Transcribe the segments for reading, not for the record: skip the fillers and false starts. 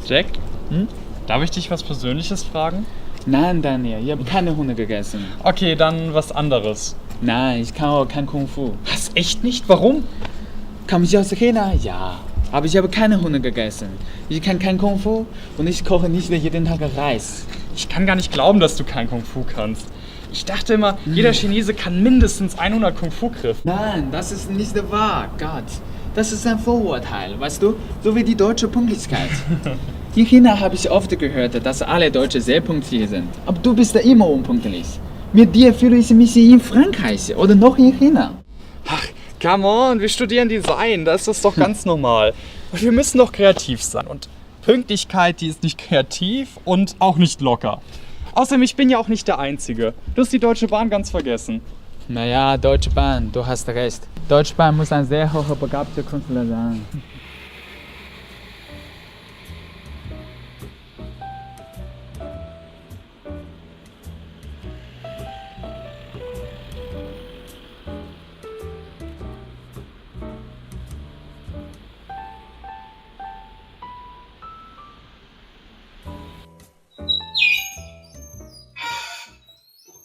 Jack, darf ich dich was Persönliches fragen? Nein, Daniel, ich habe keine Hunde gegessen. Okay, dann was anderes. Nein, ich kann auch kein Kung Fu. Was, echt nicht? Warum? Komme ich aus China? Ja. Aber ich habe keine Hunde gegessen. Ich kann kein Kung Fu und ich koche nicht jeden Tag Reis. Ich kann gar nicht glauben, dass du kein Kung Fu kannst. Ich dachte immer, jeder Chinese kann mindestens 100 Kung Fu Griffe. Nein, das ist nicht wahr, Gott. Das ist ein Vorurteil, weißt du? So wie die deutsche Pünktlichkeit. In China habe ich oft gehört, dass alle Deutsche sehr pünktlich sind. Aber du bist immer unpünktlich. Mit dir fühle ich mich in Frankreich oder noch in China. Ach, come on, wir studieren Design, da ist das doch ganz normal. Und wir müssen doch kreativ sein. Und Pünktlichkeit, die ist nicht kreativ und auch nicht locker. Außerdem, ich bin ja auch nicht der Einzige. Du hast die Deutsche Bahn ganz vergessen. Naja, Deutsche Bahn, du hast recht. Deutsche Bahn muss ein sehr hochbegabter Künstler sein.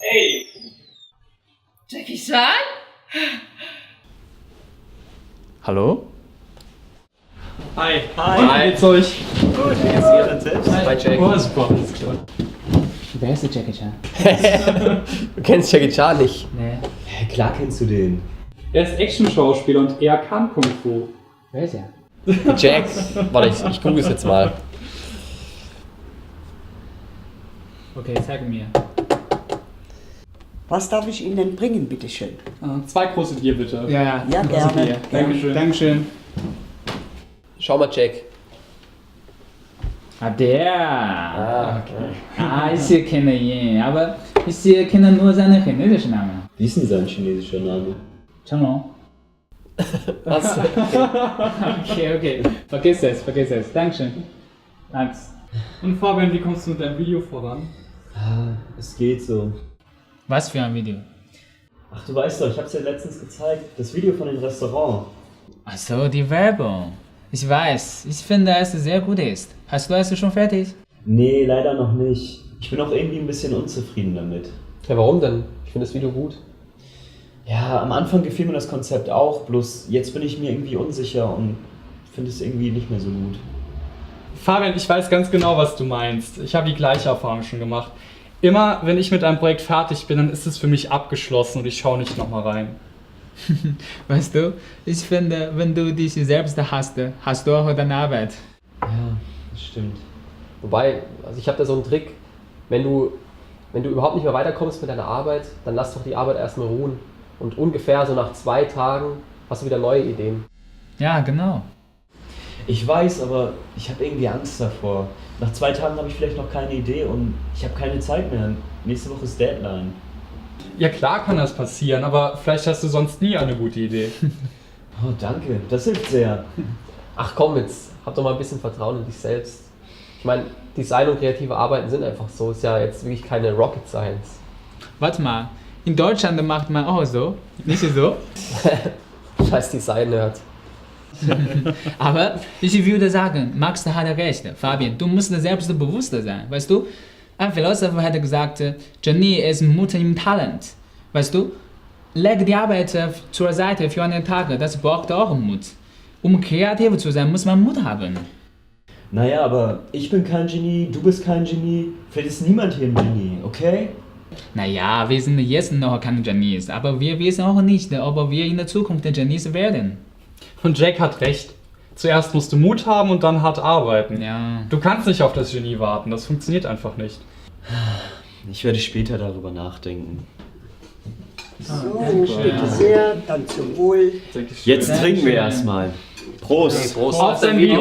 Hey! Jackie Chan? Hallo? Hi! Hi! Wie geht's euch? Gut, wie geht's dir denn selbst? Hi Jack. Oh, super, alles klar. Wer ist der Jackie Chan? Du kennst Jackie Chan nicht. Nee. Klar kennst du den. Er ist Action-Schauspieler und er kann Kung Fu. Wer ist er? Jack. Warte, ich google es jetzt mal. Okay, zeig mir. Was darf ich Ihnen bringen, bitteschön? 2 große Bier bitte. Ja, Ja, gerne. Dankeschön. Dankeschön. Schau mal, Jack. Ah, der. Okay. Ich kenne ihn, aber ich kenne nur seinen chinesischen Namen. Wie ist denn sein chinesischer Name? Chenglong. Was? Okay. Vergiss es. Dankeschön. Thanks. Und Fabian, wie kommst du mit deinem Video voran? Es geht so. Was für ein Video? Ach, du weißt doch, ich hab's dir letztens gezeigt. Das Video von dem Restaurant. Ach so, die Werbung. Ich weiß. Ich finde, es sehr gut ist. Hast du es schon fertig? Nee, leider noch nicht. Ich bin auch irgendwie ein bisschen unzufrieden damit. Ja, warum denn? Ich finde das Video gut. Ja, am Anfang gefiel mir das Konzept auch, bloß jetzt bin ich mir irgendwie unsicher und finde es irgendwie nicht mehr so gut. Fabian, ich weiß ganz genau, was du meinst. Ich habe die gleiche Erfahrung schon gemacht. Immer, wenn ich mit einem Projekt fertig bin, dann ist es für mich abgeschlossen und ich schaue nicht nochmal rein. Weißt du, ich finde, wenn du dich selbst hast, hast du auch deine Arbeit. Ja, das stimmt. Wobei, also ich habe da so einen Trick. Wenn du überhaupt nicht mehr weiterkommst mit deiner Arbeit, dann lass doch die Arbeit erstmal ruhen. Und ungefähr so nach 2 Tagen hast du wieder neue Ideen. Ja, genau. Ich weiß, aber ich habe irgendwie Angst davor. Nach 2 Tagen habe ich vielleicht noch keine Idee und ich habe keine Zeit mehr. Nächste Woche ist Deadline. Ja klar kann das passieren, aber vielleicht hast du sonst nie eine gute Idee. Oh, danke. Das hilft sehr. Ach komm, jetzt hab doch mal ein bisschen Vertrauen in dich selbst. Ich meine, Design und kreative Arbeiten sind einfach so. Ist ja jetzt wirklich keine Rocket Science. Warte mal, in Deutschland macht man auch so, nicht so? Scheiß Design-Nerd. Aber ich würde sagen, Max hat recht. Fabian, du musst selbstbewusster sein, weißt du? Ein Philosopher hat gesagt, Genie ist Mut im Talent. Weißt du? Leg die Arbeit zur Seite für einen Tag, das braucht auch Mut. Um kreativ zu sein, muss man Mut haben. Naja, aber ich bin kein Genie, du bist kein Genie. Vielleicht ist niemand hier ein Genie, okay? Naja, wir sind jetzt noch keine Genies, aber wir wissen auch nicht, ob wir in der Zukunft Genies werden. Und Jack hat recht. Zuerst musst du Mut haben und dann hart arbeiten. Ja. Du kannst nicht auf das Genie warten, das funktioniert einfach nicht. Ich werde später darüber nachdenken. So, bitte sehr, dann zum Wohl. Jetzt trinken wir erstmal. Prost! Prost. Auf dein Video.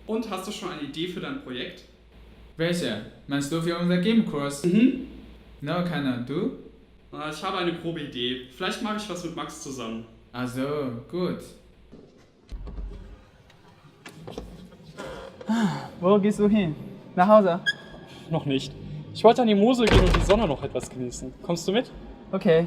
Und hast du schon eine Idee für dein Projekt? Welche? Meinst du für unser Game-Kurs? No, keiner. Du? Ich habe eine grobe Idee. Vielleicht mache ich was mit Max zusammen. Also, gut. Wo gehst du hin? Nach Hause? Noch nicht. Ich wollte an die Mosel gehen und die Sonne noch etwas genießen. Kommst du mit? Okay.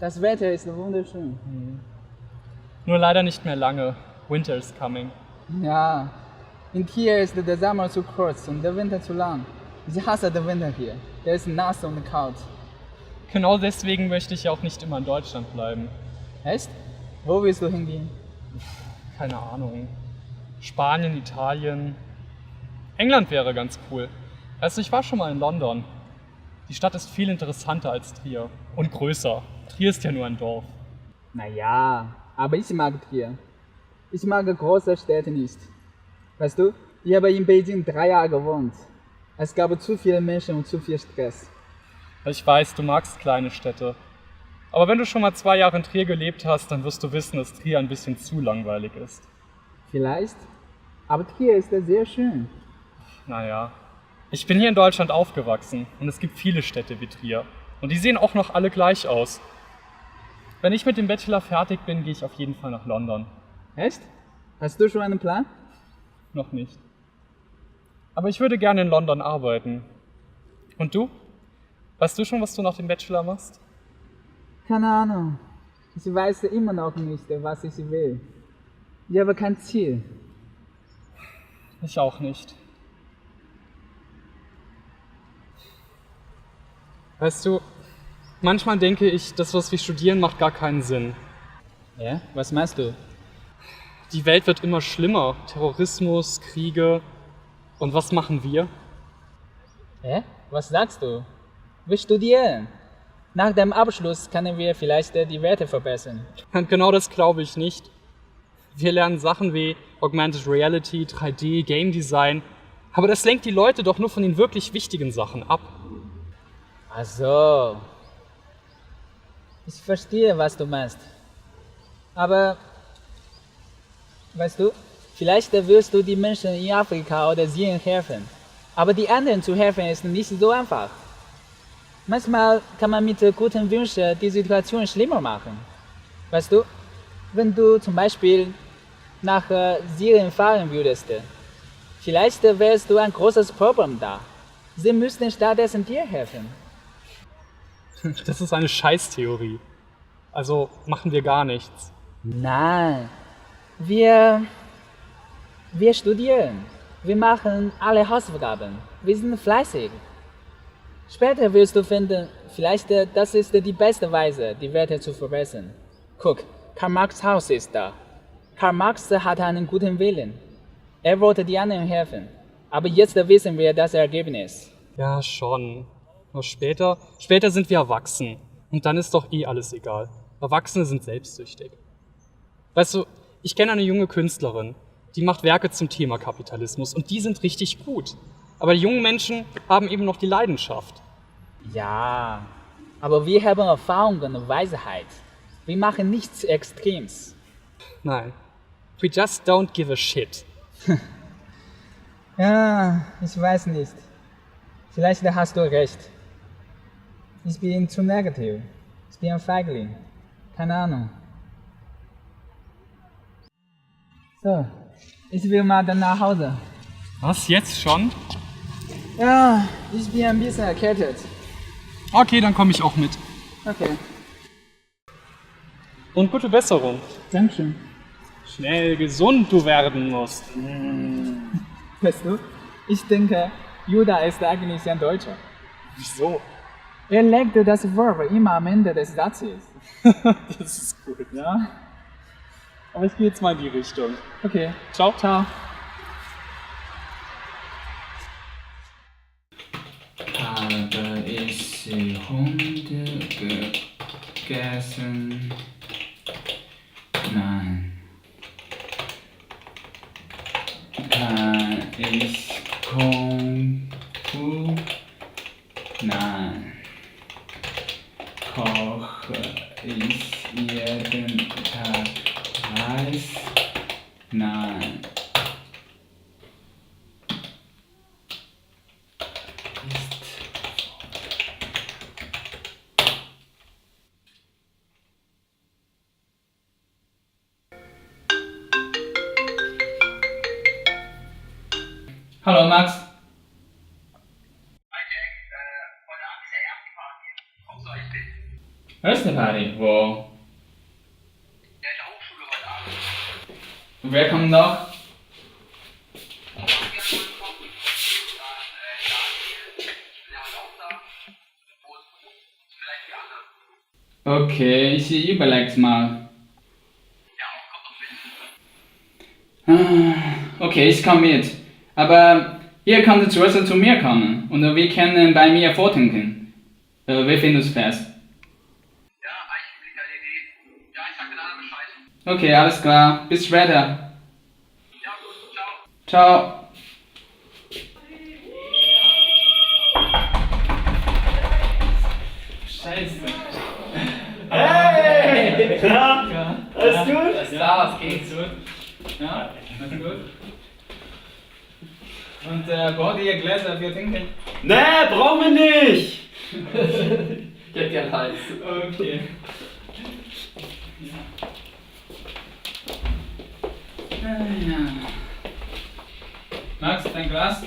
Das Wetter ist wunderschön. Nur leider nicht mehr lange. Winter is coming. Ja, in hier ist der Sommer zu kurz und der Winter zu lang. Ich hasse den Winter hier. Der ist nass und kalt. Genau deswegen möchte ich ja auch nicht immer in Deutschland bleiben. Echt? Wo willst du hingehen? Keine Ahnung. Spanien, Italien. England wäre ganz cool. Also ich war schon mal in London. Die Stadt ist viel interessanter als Trier. Und größer. Trier ist ja nur ein Dorf. Naja, aber ich mag Trier. Ich mag große Städte nicht. Weißt du, ich habe in Beijing 3 Jahre gewohnt. Es gab zu viele Menschen und zu viel Stress. Ich weiß, du magst kleine Städte. Aber wenn du schon mal 2 Jahre in Trier gelebt hast, dann wirst du wissen, dass Trier ein bisschen zu langweilig ist. Vielleicht, aber Trier ist sehr schön. Naja, ich bin hier in Deutschland aufgewachsen und es gibt viele Städte wie Trier. Und die sehen auch noch alle gleich aus. Wenn ich mit dem Bachelor fertig bin, gehe ich auf jeden Fall nach London. Echt? Hast du schon einen Plan? Noch nicht. Aber ich würde gerne in London arbeiten. Und du? Weißt du schon, was du nach dem Bachelor machst? Keine Ahnung. Ich weiß immer noch nicht, was ich will. Ich habe kein Ziel. Ich auch nicht. Weißt du, manchmal denke ich, das, was wir studieren, macht gar keinen Sinn. Ja? Was meinst du? Die Welt wird immer schlimmer. Terrorismus, Kriege. Und was machen wir? Hä? Was sagst du? Wir studieren. Nach dem Abschluss können wir vielleicht die Werte verbessern. Und genau das glaube ich nicht. Wir lernen Sachen wie Augmented Reality, 3D, Game Design. Aber das lenkt die Leute doch nur von den wirklich wichtigen Sachen ab. Ach so. Ich verstehe, was du meinst. Aber, weißt du, vielleicht willst du die Menschen in Afrika oder Syrien helfen. Aber die anderen zu helfen ist nicht so einfach. Manchmal kann man mit guten Wünschen die Situation schlimmer machen. Weißt du, wenn du zum Beispiel nach Syrien fahren würdest, vielleicht wärst du ein großes Problem da. Sie müssten stattdessen dir helfen. Das ist eine Scheißtheorie. Also machen wir gar nichts. Nein, wir studieren. Wir machen alle Hausaufgaben. Wir sind fleißig. Später wirst du finden, vielleicht das ist die beste Weise, die Welt zu verbessern. Guck, Karl Marx' Haus ist da. Karl Marx hatte einen guten Willen. Er wollte die anderen helfen. Aber jetzt wissen wir das Ergebnis. Ja, schon. Nur später sind wir erwachsen. Und dann ist doch eh alles egal. Erwachsene sind selbstsüchtig. Weißt du, ich kenne eine junge Künstlerin, die macht Werke zum Thema Kapitalismus und die sind richtig gut. Aber die jungen Menschen haben eben noch die Leidenschaft. Ja, aber wir haben Erfahrung und Weisheit. Wir machen nichts Extremes. Nein, we just don't give a shit. Ja, ich weiß nicht. Vielleicht hast du recht. Ich bin zu negativ. Ich bin ein Feigling. Keine Ahnung. So, ich will mal dann nach Hause. Was, jetzt schon? Ja, ich bin ein bisschen erkältet. Okay, dann komme ich auch mit. Okay, Und gute Besserung. Dankeschön. Schnell gesund du werden musst. Weißt du, ich denke, Judah ist eigentlich ein Deutscher. Wieso? Er legt das Verb immer am Ende des Satzes. Das ist gut. Ja? Aber ich gehe jetzt mal in die Richtung. Okay, Ciao. ciao. Habe ich Hunde gegessen? Nein. Kann ich Kung Fu? Nein. Koche ich jeden Tag Reis? Nein. Hallo Max. Hi Jack, heute Abend ist ja Erste-Party. Kommst du eigentlich mit? Erste Party? Wo? Ja, in der Hochschule heute Abend. Und wer kommt noch? Ich würde auch gerne mal kommen. Dann Daniel, der ist auch da. Und vielleicht die anderen. Okay, ich überleg's mal. Ja, komm doch mit. Okay, ich komme mit. Aber ihr könnt zuerst zu mir kommen und wir können bei mir vortrinken. Wie findest du das? Ja, eigentlich eine geile Idee. Ja, ich sag dir dann Bescheid. Okay, alles klar. Bis später. Ja, gut, ciao. Ciao. Scheiße. Hey! Ja, alles gut? Was geht's? Ja, alles gut. Und braucht ihr Gläser für Trinken? Nee, brauchen wir nicht! Ich hätte gern Hals. Okay. Ja. Max, dein Glas?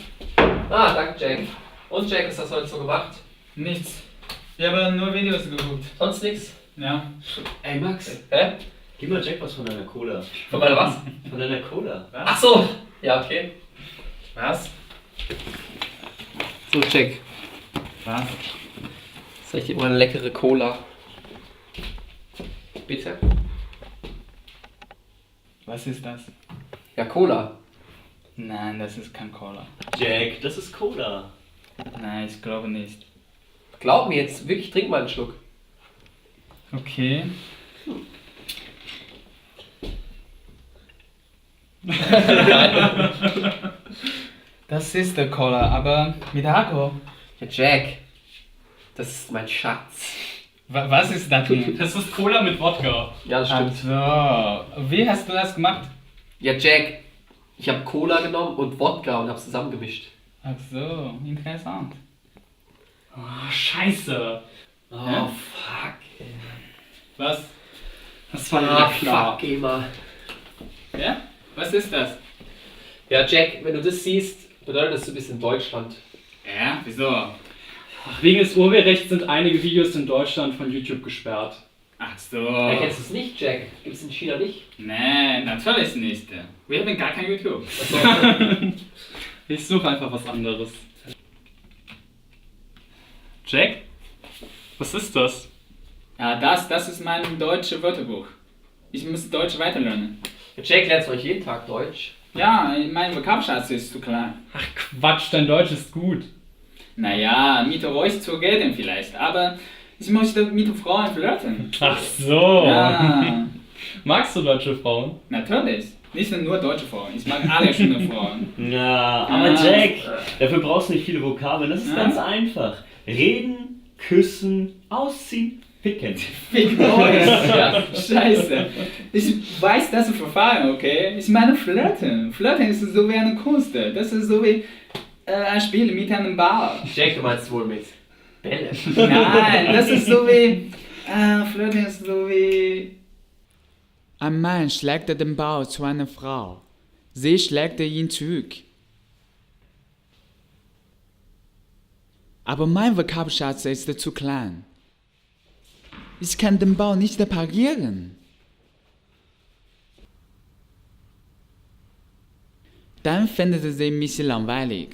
Ah, danke Jack. Und Jack, was hast du heute so gemacht? Nichts. Ich habe nur Videos geguckt. Sonst nichts? Ja. Ey Max, Hä? gib mal Jack was von deiner Cola. Von meiner was? Von deiner Cola. Ach so. Ja, okay. Was? So, Jack. Was? Soll ich dir mal eine leckere Cola? Bitte? Was ist das? Ja, Cola. Nein, das ist kein Cola. Jack, das ist Cola. Nein, ich glaube nicht. Glaub mir jetzt, wirklich, trink mal einen Schluck. Okay. Das ist der Cola, aber mit Alkohol. Ja, Jack. Das ist mein Schatz. Was ist das denn? Das ist Cola mit Wodka. Ja, das Ach so. Wie hast du das gemacht? Ja, Jack. Ich habe Cola genommen und Wodka und habe zusammengemischt. Ach so, interessant. Oh, scheiße. Oh, Ja? fuck. Ey. Was? Das war Ah, ja klar. fuck, Ema. Ja? Was ist das? Ja, Jack, wenn du das siehst, bedeutet das, du bist in Deutschland. Ja, wieso? Ach, wegen des Urheberrechts sind einige Videos in Deutschland von YouTube gesperrt. Ach so. Ja, kennst du es nicht, Jack? Gibt es in China nicht? Nee, natürlich nicht. Wir haben gar kein YouTube. Ich suche einfach was anderes. Jack? Was ist das? Ja, das ist mein deutsches Wörterbuch. Ich muss Deutsch weiterlernen. Ja, Jack lernt euch jeden Tag Deutsch. Ja, mein Vokabelschatz ist zu klein. Ach Quatsch, dein Deutsch ist gut. Naja, mit euch zu reden vielleicht, aber ich möchte mit Frauen flirten. Ach so. Ja, Magst du deutsche Frauen? natürlich. Nicht nur deutsche Frauen, ich mag alle schöne Frauen. Ja, aber Ja. Jack, dafür brauchst du nicht viele Vokabeln. Das ist Ja. ganz einfach. Reden, küssen, ausziehen, ficken. Fick euch! Ja, scheiße. Ich weiß das Verfahren, okay? Ich meine Flirten. Flirten ist so wie eine Kunst. Das ist so wie ein Spiel mit einem Ball. Jack, du meinst wohl mit Bälle. Nein, das ist so wie... Flirten ist so wie... Ein Mann schlägt den Ball zu einer Frau. Sie schlägt ihn zurück. Aber mein Vokabelschatz ist zu klein. Ich kann den Ball nicht parieren. Dann findet sie mich langweilig.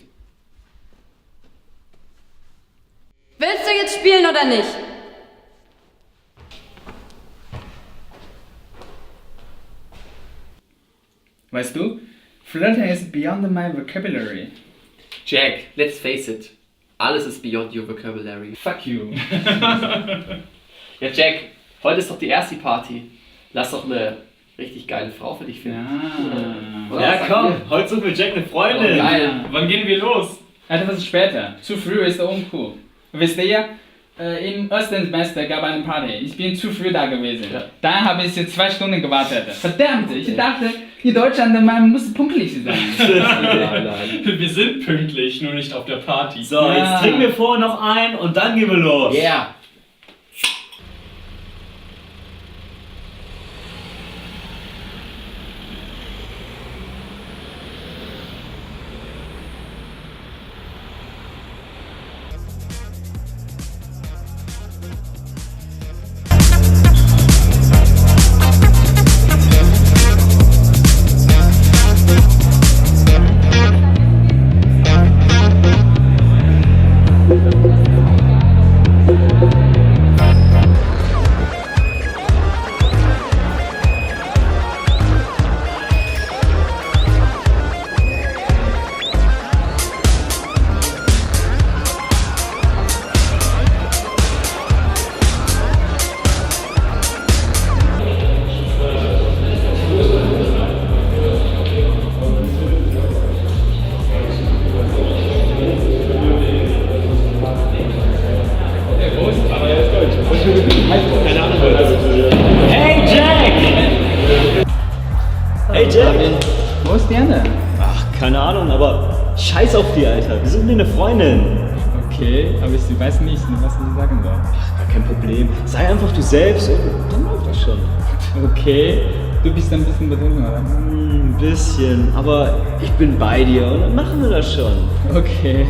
Willst du jetzt spielen oder nicht? Weißt du, Flirten ist beyond my vocabulary. Jack, let's face it. Alles ist beyond your vocabulary. Fuck you. Ja, Jack, heute ist doch die erste Party. Lass doch eine richtig geile Frau für dich finden. Ja. Oder? Ja, Was sagt komm, ihr? heute suchen wir Jack eine Freundin. Oh, geil. Wann gehen wir los? Etwas später. Zu früh ist uncool. Wisst ihr, im ersten Semester gab es eine Party. Ich bin zu früh da gewesen. Ja. Dann habe ich 2 Stunden gewartet. Verdammt, ich dachte, In Deutschland, man muss pünktlich sein. Nein. Wir sind pünktlich, nur nicht auf der Party. So, Ja. jetzt trinken wir vorher noch ein und dann gehen wir los. Yeah. Hey Jack! Hey Jack! Wo ist Diana? Ach, keine Ahnung, aber scheiß auf die, Alter. Wir suchen dir eine Freundin. Okay, aber ich weiß nicht, was ich sagen soll. Gar kein Problem. Sei einfach du selbst und dann läuft das schon. Okay, du bist ein bisschen betrunken, oder? Ein bisschen, aber ich bin bei dir und dann machen wir das schon. Okay.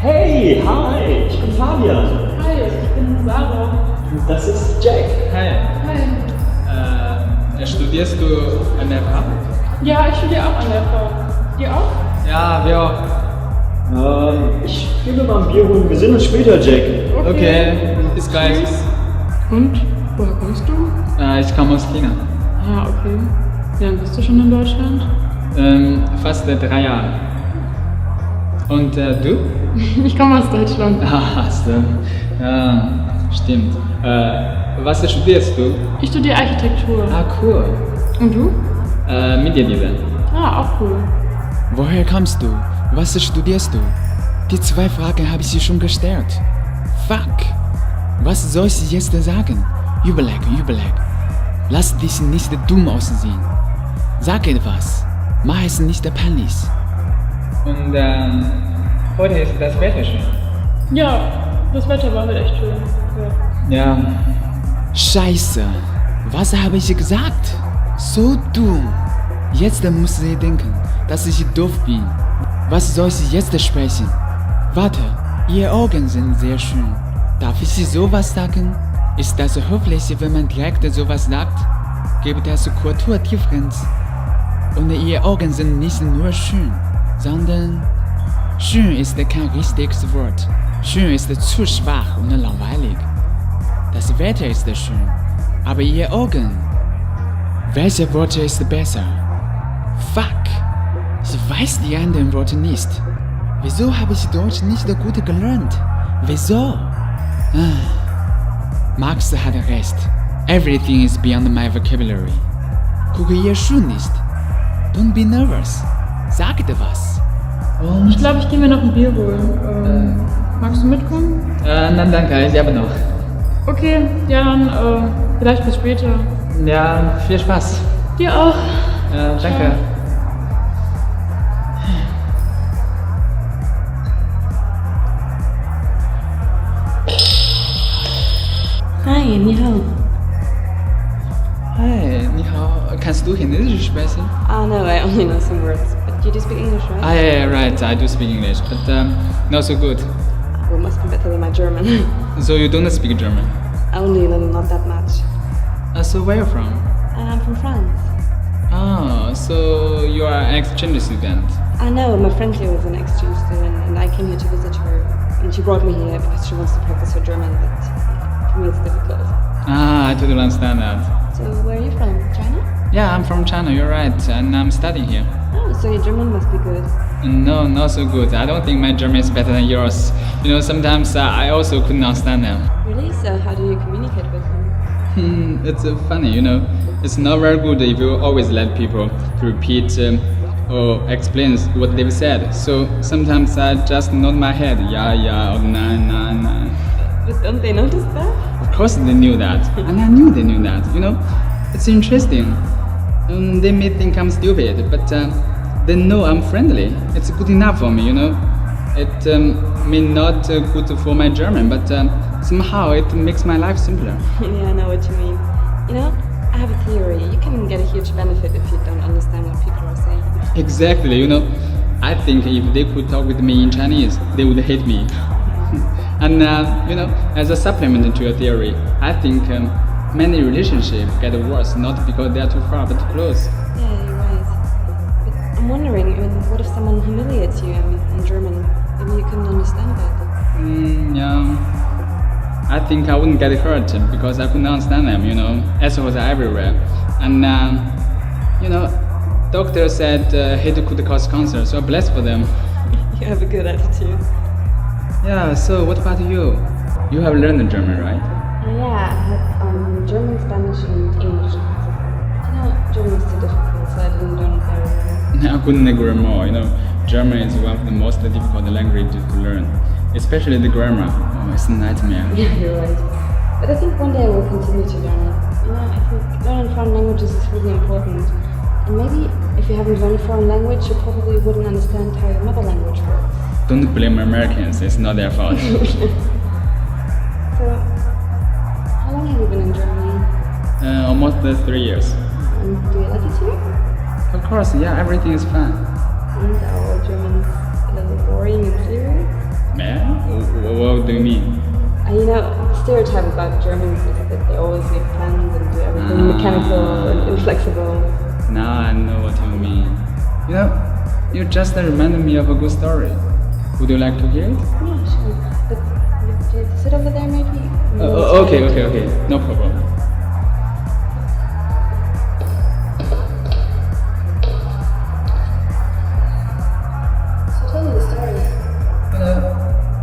Hey, hi, ich bin Fabian. Hi, ich bin Sarah. Das ist Jack. Hi. Studierst du an der FH? Ja, ich studiere auch an der FH. Ihr auch? Ja, wir auch. Ich gehe mir mal ein Bier holen. Wir sehen uns später, Jack. Okay, bis gleich. Und? Woher kommst du? Ich komme aus China. Ah, okay. Wie lange bist du schon in Deutschland? Fast 3 Jahre. Und du? Ich komme aus Deutschland. Ah, hast du. Ja, stimmt. Was studierst du? Ich studiere Architektur. Ah, cool. Und du? Mediendesign. Ah, auch cool. Woher kommst du? Was studierst du? Die 2 Fragen habe ich dir schon gestellt. Fuck. Was soll ich jetzt sagen? Überleg. Lass dich nicht dumm aussehen. Sag etwas. Mach es nicht peinlich. Und heute ist das Wetter schön. Ja, das Wetter war halt echt schön. Ja. Ja. Scheiße. Was habe ich gesagt? So dumm. Jetzt muss sie denken, dass ich doof bin. Was soll ich jetzt sprechen? Warte, ihre Augen sind sehr schön. Darf ich sowas sagen? Ist das höflich, wenn man direkt sowas sagt? Gibt es Kulturdifferenz? Und ihre Augen sind nicht nur schön, sondern schön ist kein richtiges Wort. Schön ist zu schwach und langweilig. Das Wetter ist schön, aber ihre Augen. Welche Worte ist besser? Fuck! Ich weiß die anderen Worte nicht. Wieso habe ich Deutsch nicht so gut gelernt? Wieso? Max hat recht. Everything is beyond my vocabulary. Gucke ihr schon nicht. Don't be nervous. Sag was. Ich glaube, ich gehe mir noch ein Bier holen. Magst du mitkommen? Nein, danke, ich habe noch. Okay, ja dann vielleicht bis später. Ja, viel Spaß. Dir auch. Danke. Hi, ni hao. Hi, ni hao. Kannst du Chinesisch sprechen? No, I only know some words. But you do speak English, right? Ah, yeah, right, I do speak English, but not so good. Well, it must be better than my German. So you don't speak German? Only a little, not that much. So where are you from? I'm from France. Oh, so you are an exchange student. I know, my friend here was an exchange student, and I came here to visit her. And she brought me here because she wants to practice her German, but for me it's difficult. Ah, I totally understand that. So where are you from? China? Yeah, I'm from China, you're right, and I'm studying here. Oh, so your German must be good. No, not so good. I don't think my German is better than yours. You know, sometimes I also couldn't understand them. Really? So how do you communicate with them? It's funny, you know. It's not very good if you always let people to repeat or explain what they've said. So sometimes I just nod my head, yeah, or nah. But don't they notice that? Of course they knew that, and I knew they knew that, you know. It's interesting. They may think I'm stupid, but they know I'm friendly. It's good enough for me, you know. It may not good for my German, but somehow it makes my life simpler. Yeah, I know what you mean. You know, I have a theory. You can get a huge benefit if you don't understand what people are saying. Exactly, you know. I think if they could talk with me in Chinese, they would hate me. And you know, as a supplement to your theory, I think many relationships get worse not because they are too far, but too close. Yeah, you're right. But I'm wondering, I mean, what if someone humiliates you in German? Maybe you couldn't understand that. Yeah. I think I wouldn't get hurt because I couldn't understand them, you know. Assholes are everywhere. And you know, doctor said hate could cause cancer, so blessed for them. You have a good attitude. Yeah, so what about you? You have learned German, right? Yeah, I had German, Spanish, and English. You know, German is too difficult, so I didn't learn it very well. I couldn't agree more, you know. German is one of the most difficult languages to learn, especially the grammar. Oh, it's a nightmare. Yeah, you're right. But I think one day I will continue to learn it. You know, I think learning foreign languages is really important. And maybe if you haven't learned a foreign language, you probably wouldn't understand how your mother language works. Don't blame Americans, it's not their fault. So, how long have you been in Germany? Almost 3 years. And do you like it here? Of course, yeah, everything is fun. And are all Germans a little boring and serious? Man, what do you mean? You know, the stereotype about Germans is that they always make plans and do everything mechanical and inflexible. Now I know what you mean. You know, you just reminded me of a good story. Would you like to hear it? Yeah, sure. But you sit over there maybe? Okay, no problem. So tell me the story. You know,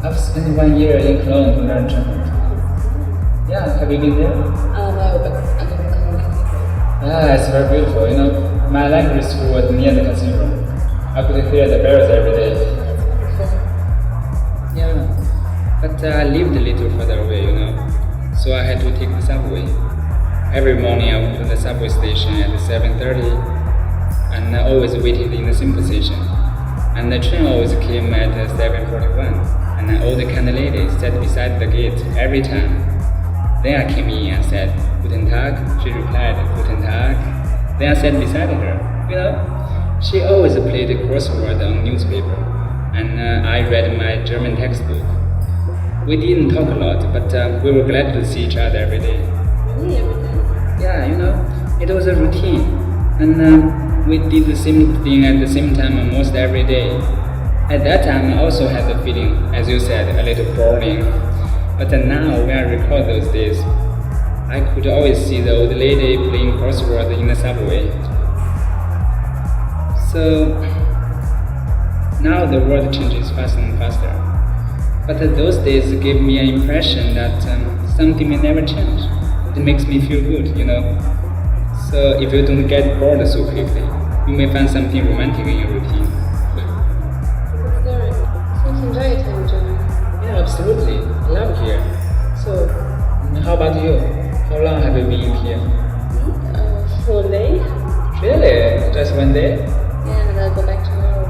I've spent 1 year in Cologne to learn German. Yeah, have you been there? No, but I didn't come with you. Yeah, it's very beautiful. You know, my language school was near the cathedral. I could hear the bells every day. Yeah, but I lived a little further away, you know, so I had to take the subway. Every morning I went to the subway station at 7:30, and I always waited in the same position. And the train always came at 7:41, and an old kind lady sat beside the gate every time. Then I came in and said, "Guten Tag." She replied, "Guten Tag." Then I sat beside her. You know, she always played crossword on newspaper, and I read my German textbook. We didn't talk a lot, but we were glad to see each other every day. Really, every day? Yeah, you know, it was a routine, and we did the same thing at the same time almost every day. At that time, I also had the feeling, as you said, a little boring. But now, when I recall those days, I could always see the old lady playing crossword in the subway. So now the world changes faster and faster. But those days gave me an impression that something may never change. It makes me feel good, you know. So if you don't get bored so quickly, you may find something romantic in your routine. That's scary. So you enjoy your time in Germany? Yeah, absolutely. I love here. So, how about you? How long have you been here? 4 days? Really? Just 1 day? Yeah, and I'll go back tomorrow.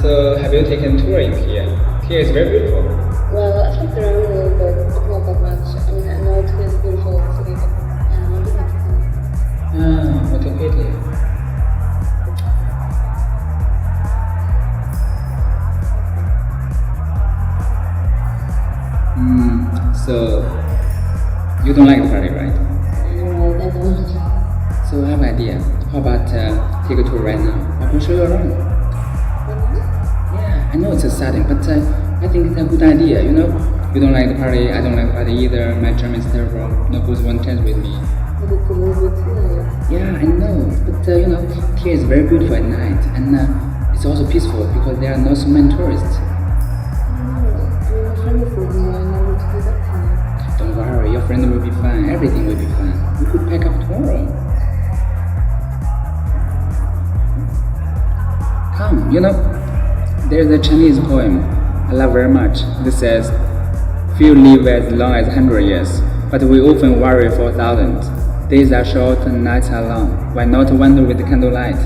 So, have you taken a tour in here? Here is very beautiful. Well, I looked around a little bit, but not that much. I mean, I know it is a beautiful city, but yeah, not that much. What a pity. So, you don't like the party, right? I don't. So I have an idea. How about take a tour right now? I can show you around. Yeah, I know it's exciting, but I think it's a good idea, you know? You don't like the party, I don't like the party either, my German is terrible, nobody wants to dance with me. But it's a little bit too. Yeah, I know, but you know, here is very beautiful at night, and it's also peaceful because there are no so many tourists. Don't worry, your friend will be fine, everything will be fine. We could pack up tomorrow. Come, you know, there's a Chinese poem I love very much that says, "Few live as long as 100 years, but we often worry for 1,000. Days are short and nights are long. Why not wander with the candlelight?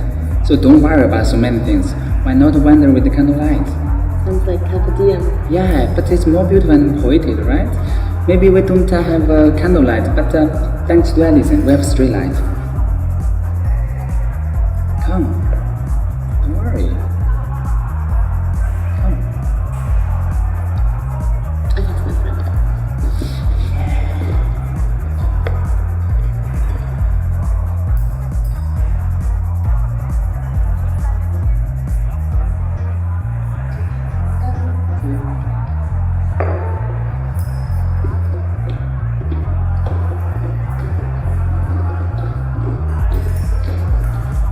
So don't worry about so many things. Why not wander with the candlelight? Sounds like Carpe Diem. Yeah, but it's more beautiful and poetic, right? Maybe we don't have a candlelight, but thanks to Edison, we have street light. Come, don't worry. Come. I think my friend.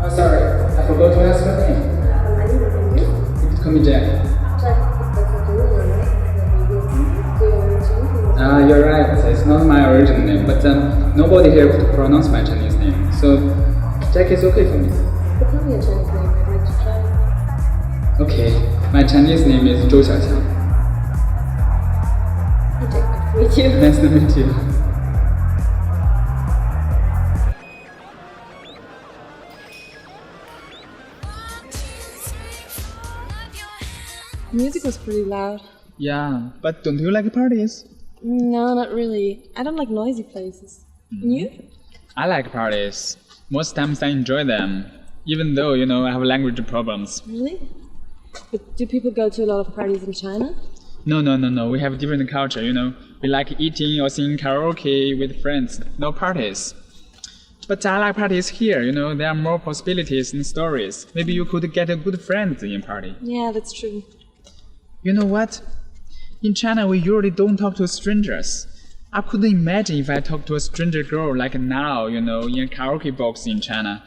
Oh, sorry, I forgot to ask your name. I didn't think you. You could call me Jack. Jack, that's not the real name, right? Do you want me to change it? You're right, it's not my original name, but nobody here could pronounce my Chinese name, so Jack is okay for me. But tell me a Chinese name, I'd like to try. Okay, my Chinese name is Zhou Xiaoxiang. Hi Jack, nice to meet you. Nice to meet you. Music was pretty loud. Yeah, but don't you like parties? No, not really. I don't like noisy places. And you? I like parties. Most times I enjoy them, even though, I have language problems. Really? But do people go to a lot of parties in China? No. We have different culture, We like eating or singing karaoke with friends, no parties. But I like parties here, There are more possibilities and stories. Maybe you could get a good friend in party. Yeah, that's true. You know what? In China, we usually don't talk to strangers. I couldn't imagine if I talked to a stranger girl like now, in a karaoke box in China.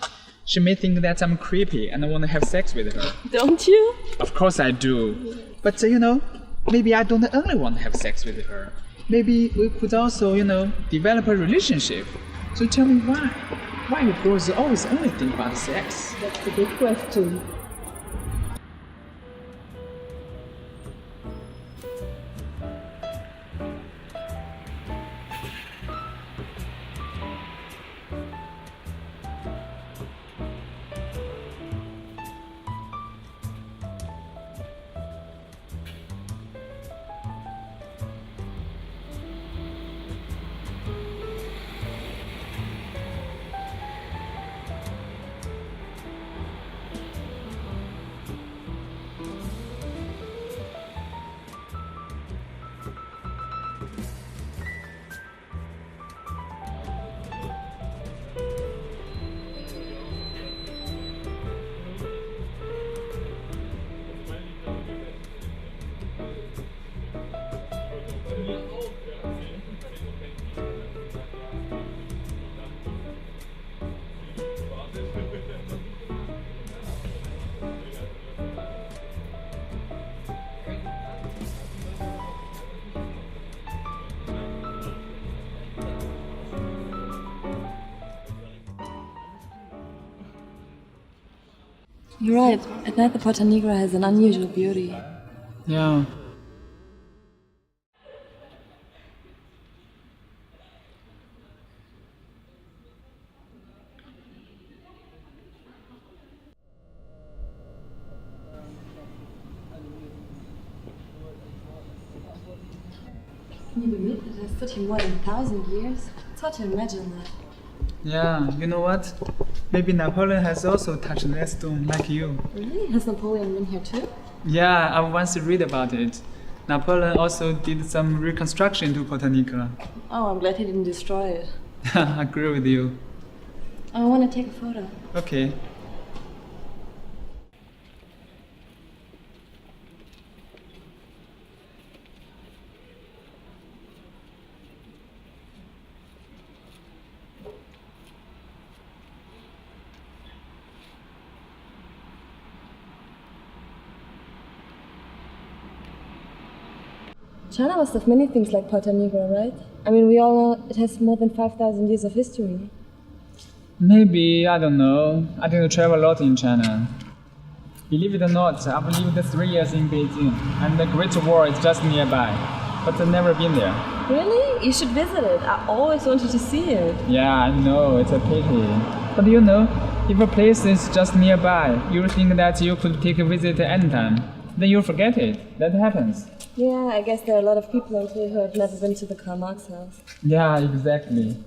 She may think that I'm creepy and I want to have sex with her. Don't you? Of course I do. But, maybe I don't only want to have sex with her. Maybe we could also, develop a relationship. So tell me why? Why you girls always only think about sex? That's a good question. You're right. At night the Porta Nigra has an unusual beauty. Yeah. Can you believe it has stood here more than 1,000 years? It's hard to imagine that. Yeah, you know what? Maybe Napoleon has also touched that stone like you. Really? Has Napoleon been here too? Yeah, I once read about it. Napoleon also did some reconstruction to Porta Nigra. Oh, I'm glad he didn't destroy it. I agree with you. I want to take a photo. Okay. China must have many things like Porta Nigra, right? I mean, we all know it has more than 5,000 years of history. Maybe, I don't know. I didn't travel a lot in China. Believe it or not, I've lived 3 years in Beijing, and the Great Wall is just nearby. but I've never been there. Really? You should visit it. I always wanted to see it. Yeah, I know, it's a pity. But you know, if a place is just nearby, you think that you could take a visit anytime. Then you forget it. That happens. Yeah, I guess there are a lot of people out here who have never been to the Karl Marx house. Yeah, exactly.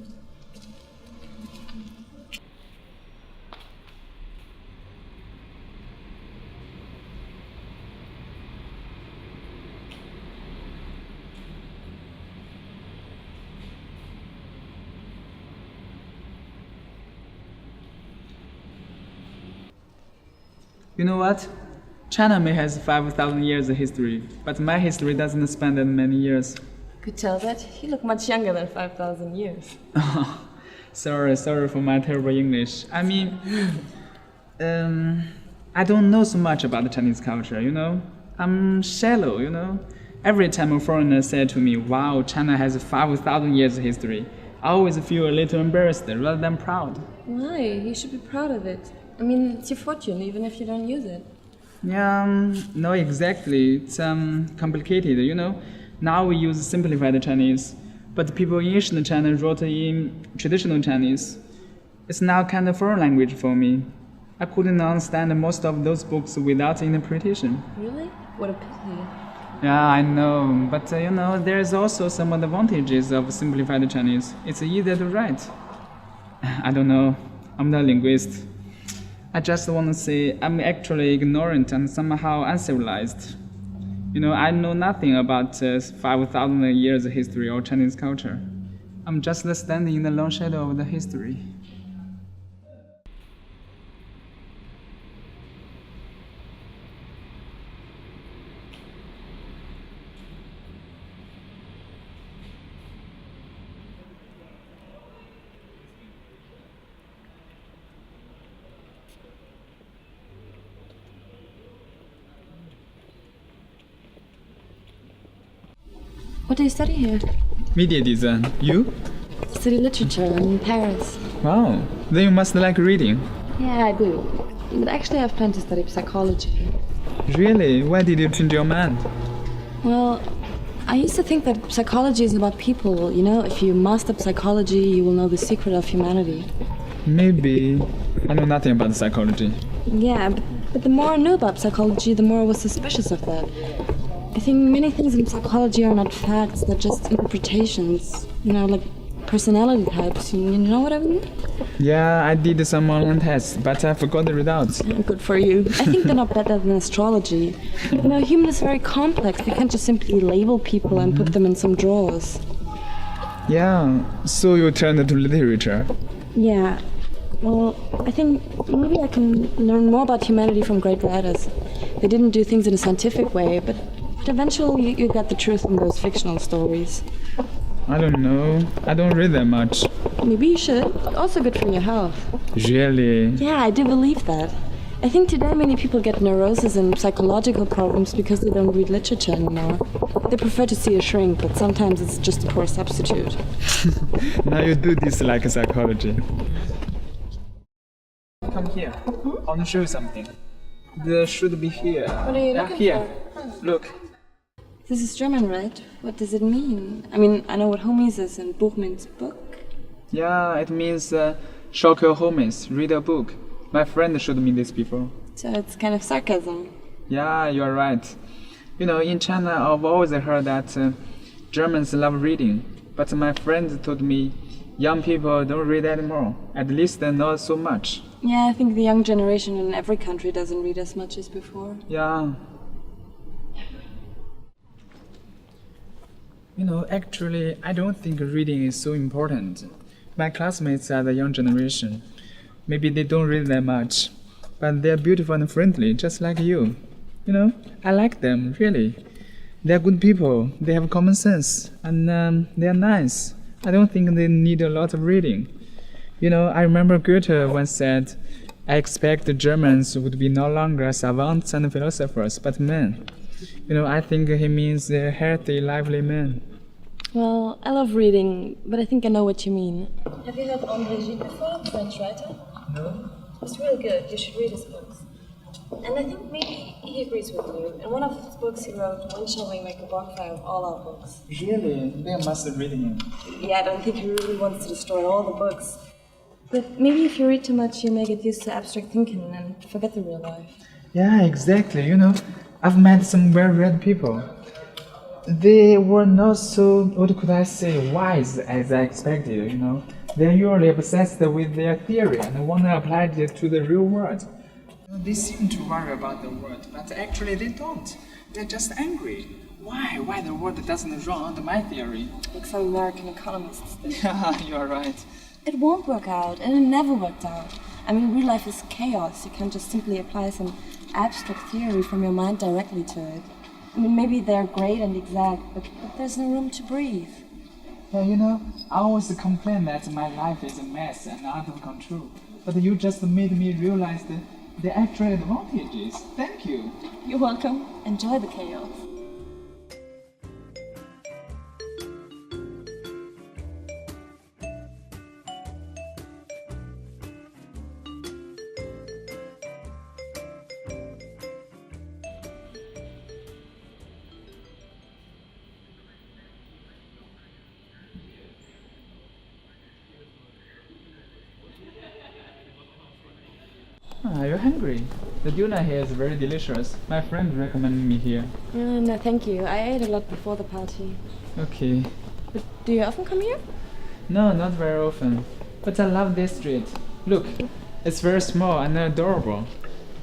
You know what? China may has 5,000 years of history, but my history doesn't span that many years. Could tell that. You look much younger than 5,000 years. Sorry for my terrible English. I mean, I don't know so much about the Chinese culture, you know? I'm shallow, you know? Every time a foreigner said to me, wow, China has 5,000 years of history, I always feel a little embarrassed rather than proud. Why? You should be proud of it. I mean, it's your fortune, even if you don't use it. Yeah, no, exactly. It's complicated, you know? Now we use simplified Chinese, but people in ancient China wrote in traditional Chinese. It's now kind of foreign language for me. I couldn't understand most of those books without interpretation. Really? What a pity. Yeah, I know, but you know, there's also some advantages of simplified Chinese. It's easier to write. I don't know, I'm not a linguist. I just want to say I'm actually ignorant and somehow uncivilized. You know, I know nothing about 5,000 years of history or Chinese culture. I'm just standing in the long shadow of the history. What do you study here? Media design. You? I study literature in Paris. Wow, then you must like reading. Yeah, I do. But actually I've planned to study psychology. Really? Why did you change your mind? Well, I used to think that psychology is about people. You know, if you master psychology, you will know the secret of humanity. Maybe. I know nothing about psychology. Yeah, but the more I knew about psychology, the more I was suspicious of that. I think many things in psychology are not facts, they're just interpretations. You know, like personality types. You know what I mean? Yeah, I did some online tests, but I forgot the results. Good for you. I think they're not better than astrology. You know, human is very complex. We can't just simply label people and put them in some drawers. Yeah, so you turned to literature. Yeah. Well, I think maybe I can learn more about humanity from great writers. They didn't do things in a scientific way, but eventually you get the truth from those fictional stories. I don't know. I don't read that much. Maybe you should. Also good for your health. Really? Yeah, I do believe that. I think today many people get neurosis and psychological problems because they don't read literature anymore. They prefer to see a shrink, but sometimes it's just a poor substitute. Now you do dislike psychology. Come here. I want to show you something. There should be here. What are you looking here. for? Look. This is German, right? What does it mean? I mean, I know what homies is and Buch means book. Yeah, it means shock your homies, read a book. My friend showed me this before. So it's kind of sarcasm. Yeah, you're right. You know, in China, I've always heard that Germans love reading. But my friend told me young people don't read anymore. At least not so much. Yeah, I think the young generation in every country doesn't read as much as before. Yeah. You know, actually, I don't think reading is so important. My classmates are the young generation. Maybe they don't read that much, but they're beautiful and friendly, just like you. You know, I like them, really. They're good people, they have common sense, and they're nice. I don't think they need a lot of reading. You know, I remember Goethe once said, I expect the Germans would be no longer savants and philosophers, but men. You know, I think he means healthy, lively men. Well, I love reading, but I think I know what you mean. Have you heard André Gide before, French writer? No. He's real good. You should read his books. And I think maybe he agrees with you. In one of his books he wrote, when shall we make a bonfire of all our books? Really? They must read him. Yeah, I don't think he really wants to destroy all the books. But maybe if you read too much, you may get used to abstract thinking and forget the real life. Yeah, exactly. You know, I've met some well-read people. They were not so, what could I say, wise as I expected, you know. They're usually obsessed with their theory and want to apply it to the real world. They seem to worry about the world, but actually they don't. They're just angry. Why? Why the world doesn't run under my theory? Like some American economists think. Yeah, you're right. It won't work out, and it never worked out. I mean, real life is chaos. You can't just simply apply some abstract theory from your mind directly to it. I mean, maybe they're great and exact, but there's no room to breathe. Yeah, you know, I always complain that my life is a mess and out of control. But you just made me realize the actual advantages. Thank you. You're welcome. Enjoy the chaos. Are you hungry? The tuna here is very delicious. My friend recommended me here. No, thank you. I ate a lot before the party. Okay. But do you often come here? No, not very often. But I love this street. Look, it's very small and adorable.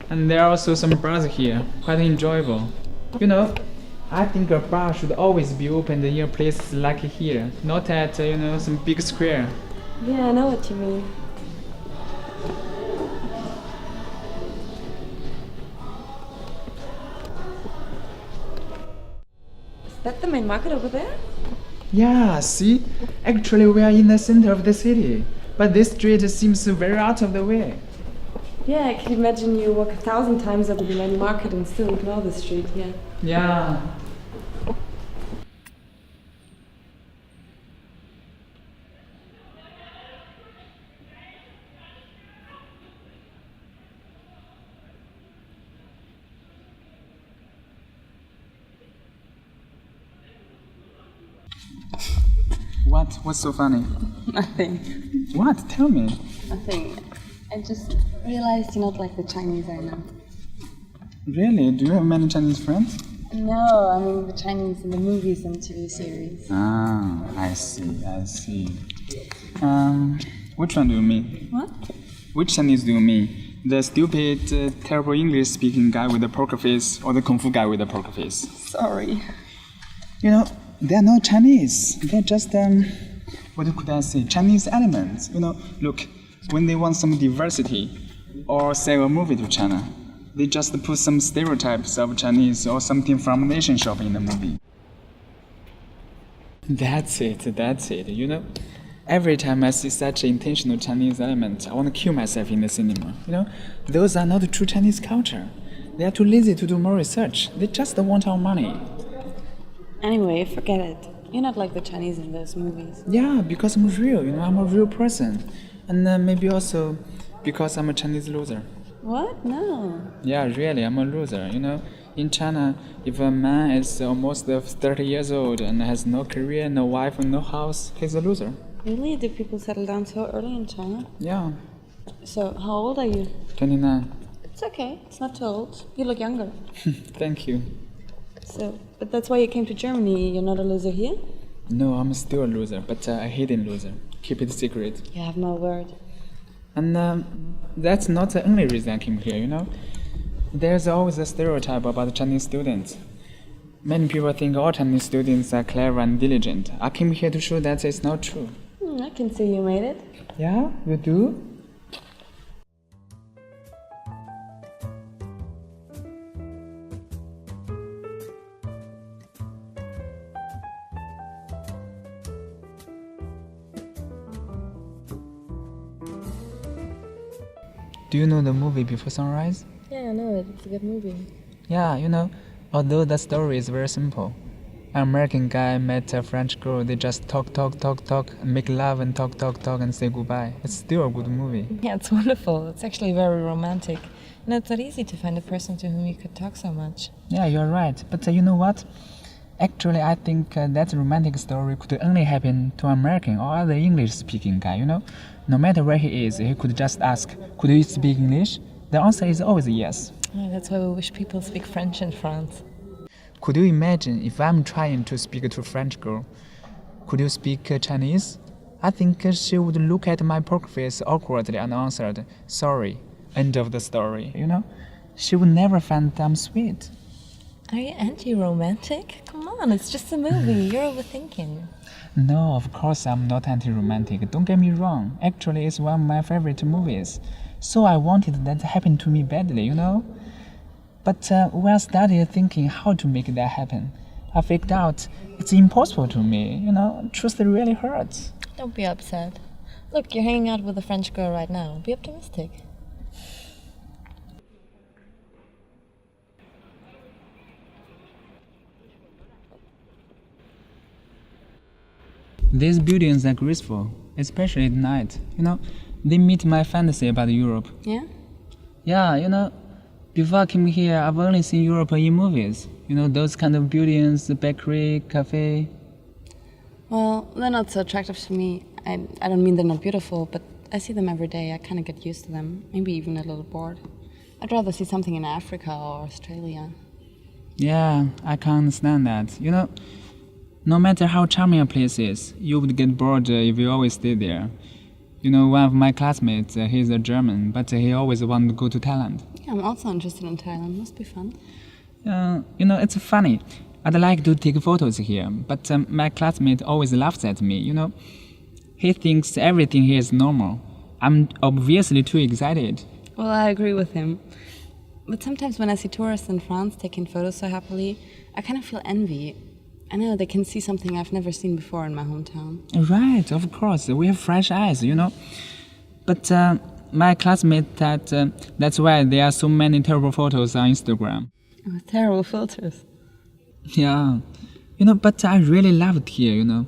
And there are also some bars here, quite enjoyable. You know, I think a bar should always be opened near places like here, not at, some big square. Yeah, I know what you mean. Is that the main market over there? Yeah, see? Actually, we are in the center of the city. But this street seems very out of the way. Yeah, I can imagine you walk 1,000 times over the main market and still ignore the street, yeah. Yeah. What? What's so funny? Nothing. What? Tell me. Nothing. I just realized you're not like the Chinese I know. Really? Do you have many Chinese friends? No, I mean the Chinese in the movies and TV series. Ah, I see. Which one do you mean? What? Which Chinese do you mean? The stupid, terrible English-speaking guy with the poker face, or the Kung Fu guy with the poker face? Sorry. You know, they're not Chinese. They're just, what could I say? Chinese elements. You know, look, when they want some diversity or sell a movie to China, they just put some stereotypes of Chinese or something from Asian shop in the movie. That's it, you know. Every time I see such an intentional Chinese element, I want to kill myself in the cinema. You know, those are not true Chinese culture. They are too lazy to do more research. They just want our money. Anyway, forget it. You're not like the Chinese in those movies. Yeah, because I'm real, you know, I'm a real person. And maybe also because I'm a Chinese loser. What? No. Yeah, really, I'm a loser, you know. In China, if a man is almost 30 years old and has no career, no wife, and no house, he's a loser. Really? Do people settle down so early in China? Yeah. So, how old are you? 29. It's okay. It's not too old. You look younger. Thank you. So, but that's why you came to Germany. You're not a loser here? No, I'm still a loser, but a hidden loser. Keep it secret. You have my word. And that's not the only reason I came here, you know. There's always a stereotype about Chinese students. Many people think all Chinese students are clever and diligent. I came here to show that it's not true. I can see you made it. Yeah, you do? Do you know the movie Before Sunrise? Yeah, I know it. It's a good movie. Yeah, you know, although the story is very simple. An American guy met a French girl, they just talk, and make love and talk, and say goodbye. It's still a good movie. Yeah, it's wonderful. It's actually very romantic. And it's not easy to find a person to whom you could talk so much. Yeah, you're right. But you know what? Actually, I think that romantic story could only happen to an American or other English-speaking guy, you know? No matter where he is, he could just ask, could you speak English? The answer is always yes. Oh, that's why we wish people speak French in France. Could you imagine if I'm trying to speak to a French girl? Could you speak Chinese? I think she would look at my poker face awkwardly and answered, sorry. End of the story, you know? She would never find I'm sweet. Are you anti-romantic? Come on, it's just a movie. You're overthinking. No, of course I'm not anti-romantic. Don't get me wrong. Actually, it's one of my favorite movies. So I wanted that to happen to me badly, you know? But when I started thinking how to make that happen, I figured out it's impossible to me, you know? Truth really hurts. Don't be upset. Look, you're hanging out with a French girl right now. Be optimistic. These buildings are graceful, especially at night. You know, they meet my fantasy about Europe. Yeah? Yeah, you know, before I came here, I've only seen Europe in movies. You know, those kind of buildings, the bakery, cafe. Well, they're not so attractive to me. I don't mean they're not beautiful, but I see them every day. I kind of get used to them, maybe even a little bored. I'd rather see something in Africa or Australia. Yeah, I can understand that. You know, no matter how charming a place is, you would get bored if you always stay there. You know, one of my classmates, he's a German, but he always wanted to go to Thailand. Yeah, I'm also interested in Thailand. Must be fun. You know, it's funny. I'd like to take photos here, but my classmate always laughs at me, you know. He thinks everything here is normal. I'm obviously too excited. Well, I agree with him. But sometimes when I see tourists in France taking photos so happily, I kind of feel envy. I know they can see something I've never seen before in my hometown. Right, of course. We have fresh eyes, you know. But my classmate said that's why there are so many terrible photos on Instagram. Oh, terrible filters. Yeah. You know, but I really love it here, you know.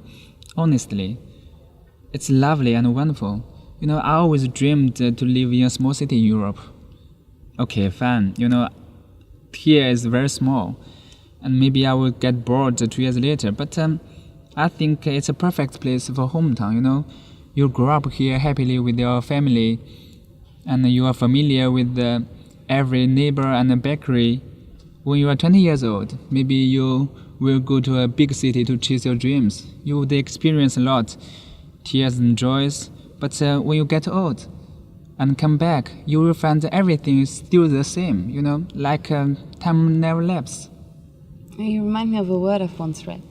Honestly. It's lovely and wonderful. You know, I always dreamed to live in a small city in Europe. Okay, fine. You know, here is very small. And maybe I will get bored 2 years later. But I think it's a perfect place for hometown, you know. You grow up here happily with your family. And you are familiar with every neighbor and a bakery. When you are 20 years old, maybe you will go to a big city to chase your dreams. You would experience a lot. Tears and joys, but when you get old and come back, you will find everything is still the same, you know, like time never lapses. You remind me of a word I've once read.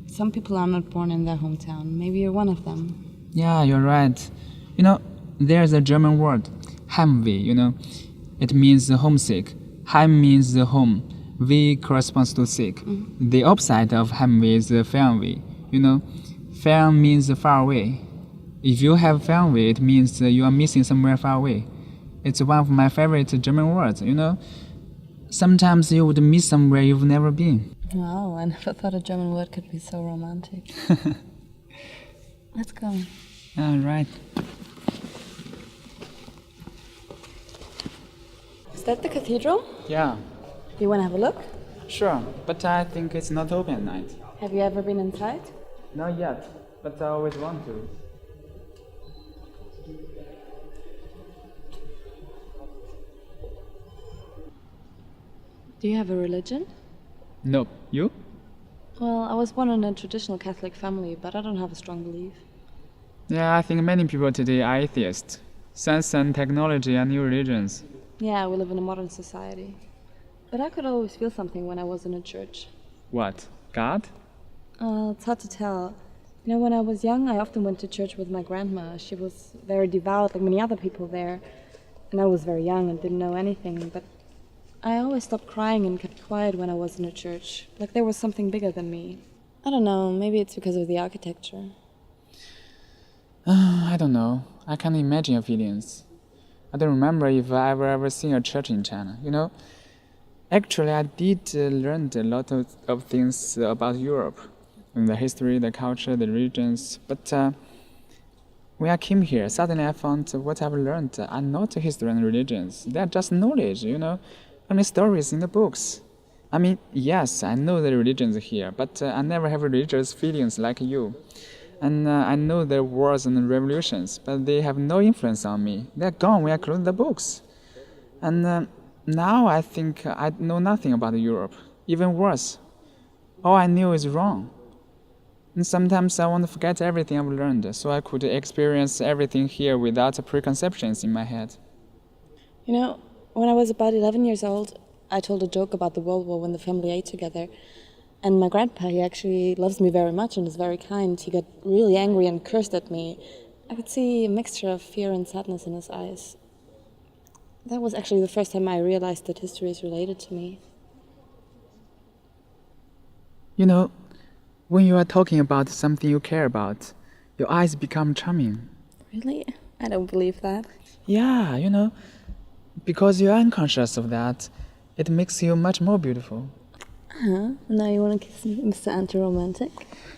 Some people are not born in their hometown. Maybe you're one of them. Yeah, you're right. You know, there's a German word, Heimweh, you know. It means homesick. Heim means home. Weh corresponds to sick. Mm-hmm. The opposite of Heimweh is Fernweh, you know. Fern means far away. If you have Fernweh, it means you are missing somewhere far away. It's one of my favorite German words, you know. Sometimes you would miss somewhere you've never been. Wow, I never thought a German word could be so romantic. Let's go. All right. Is that the cathedral? Yeah. You want to have a look? Sure, but I think it's not open at night. Have you ever been inside? Not yet, but I always want to. Do you have a religion? No. You? Well, I was born in a traditional Catholic family, but I don't have a strong belief. Yeah, I think many people today are atheists. Science and technology are new religions. Yeah, we live in a modern society. But I could always feel something when I was in a church. What? God? It's hard to tell. You know, when I was young, I often went to church with my grandma. She was very devout, like many other people there. And I was very young and didn't know anything, but I always stopped crying and kept quiet when I was in a church. Like there was something bigger than me. I don't know, maybe it's because of the architecture. I don't know. I can't imagine your feelings. I don't remember if I ever seen a church in China, you know? Actually, I did learn a lot of things about Europe. The history, the culture, the religions. But When I came here, suddenly I found what I've learned are not history and religions. They are just knowledge, only stories in the books. I mean, yes, I know the religions here, but I never have religious feelings like you. And I know the wars and revolutions, but they have no influence on me. They're gone when I close the books. And now I think I know nothing about Europe. Even worse, all I knew is wrong. And sometimes I want to forget everything I've learned, so I could experience everything here without preconceptions in my head. You know, when I was about 11 years old, I told a joke about the World War when the family ate together. And my grandpa, he actually loves me very much and is very kind. He got really angry and cursed at me. I could see a mixture of fear and sadness in his eyes. That was actually the first time I realized that history is related to me. When you are talking about something you care about, your eyes become charming. Really? I don't believe that. Yeah, because you are unconscious of that, it makes you much more beautiful. Now you want to kiss me, Mr. Anti-Romantic?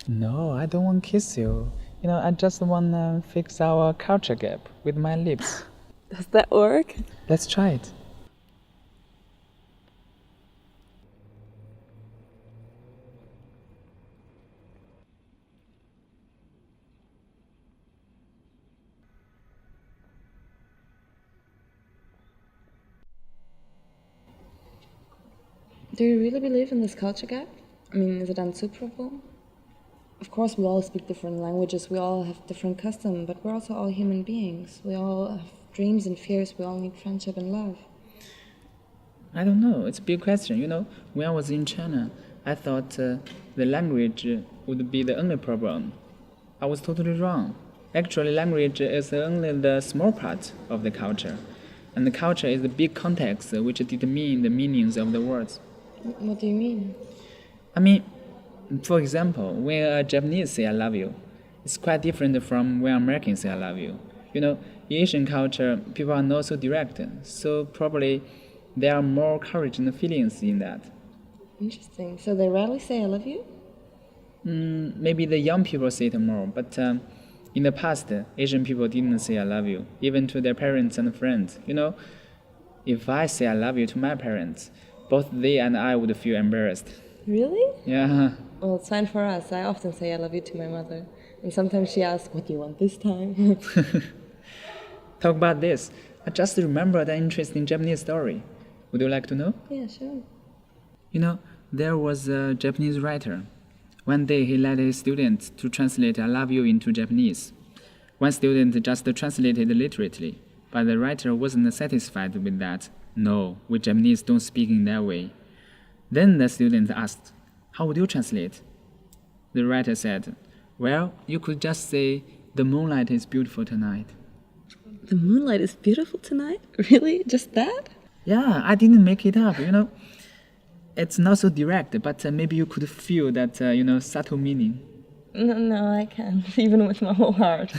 No, I don't want to kiss you. I just want to fix our culture gap with my lips. Does that work? Let's try it. Do you really believe in this culture gap? I mean, is it unsuperable? Of course, we all speak different languages, we all have different customs, but we're also all human beings. We all have dreams and fears, we all need friendship and love. I don't know, it's a big question. When I was in China, I thought the language would be the only problem. I was totally wrong. Actually, language is only the small part of the culture. And the culture is the big context which determines the meanings of the words. What do you mean? I mean, for example, when a Japanese say I love you, it's quite different from when Americans say I love you. In Asian culture, people are not so direct, so probably there are more courage and feelings in that. Interesting. So they rarely say I love you? Maybe the young people say it more, but in the past, Asian people didn't say I love you, even to their parents and friends. If I say I love you to my parents, both they and I would feel embarrassed. Really? Yeah. Well, it's fine for us. I often say I love you to my mother. And sometimes she asks, what do you want this time? Talk about this. I just remembered an interesting Japanese story. Would you like to know? Yeah, sure. There was a Japanese writer. One day he led his students to translate I love you into Japanese. One student just translated literally, but the writer wasn't satisfied with that. No, we Japanese don't speak in that way. Then the student asked, how would you translate? The writer said, well, you could just say, the moonlight is beautiful tonight. The moonlight is beautiful tonight? Really? Just that? Yeah, I didn't make it up, It's not so direct, but maybe you could feel that, subtle meaning. No, I can't, even with my whole heart.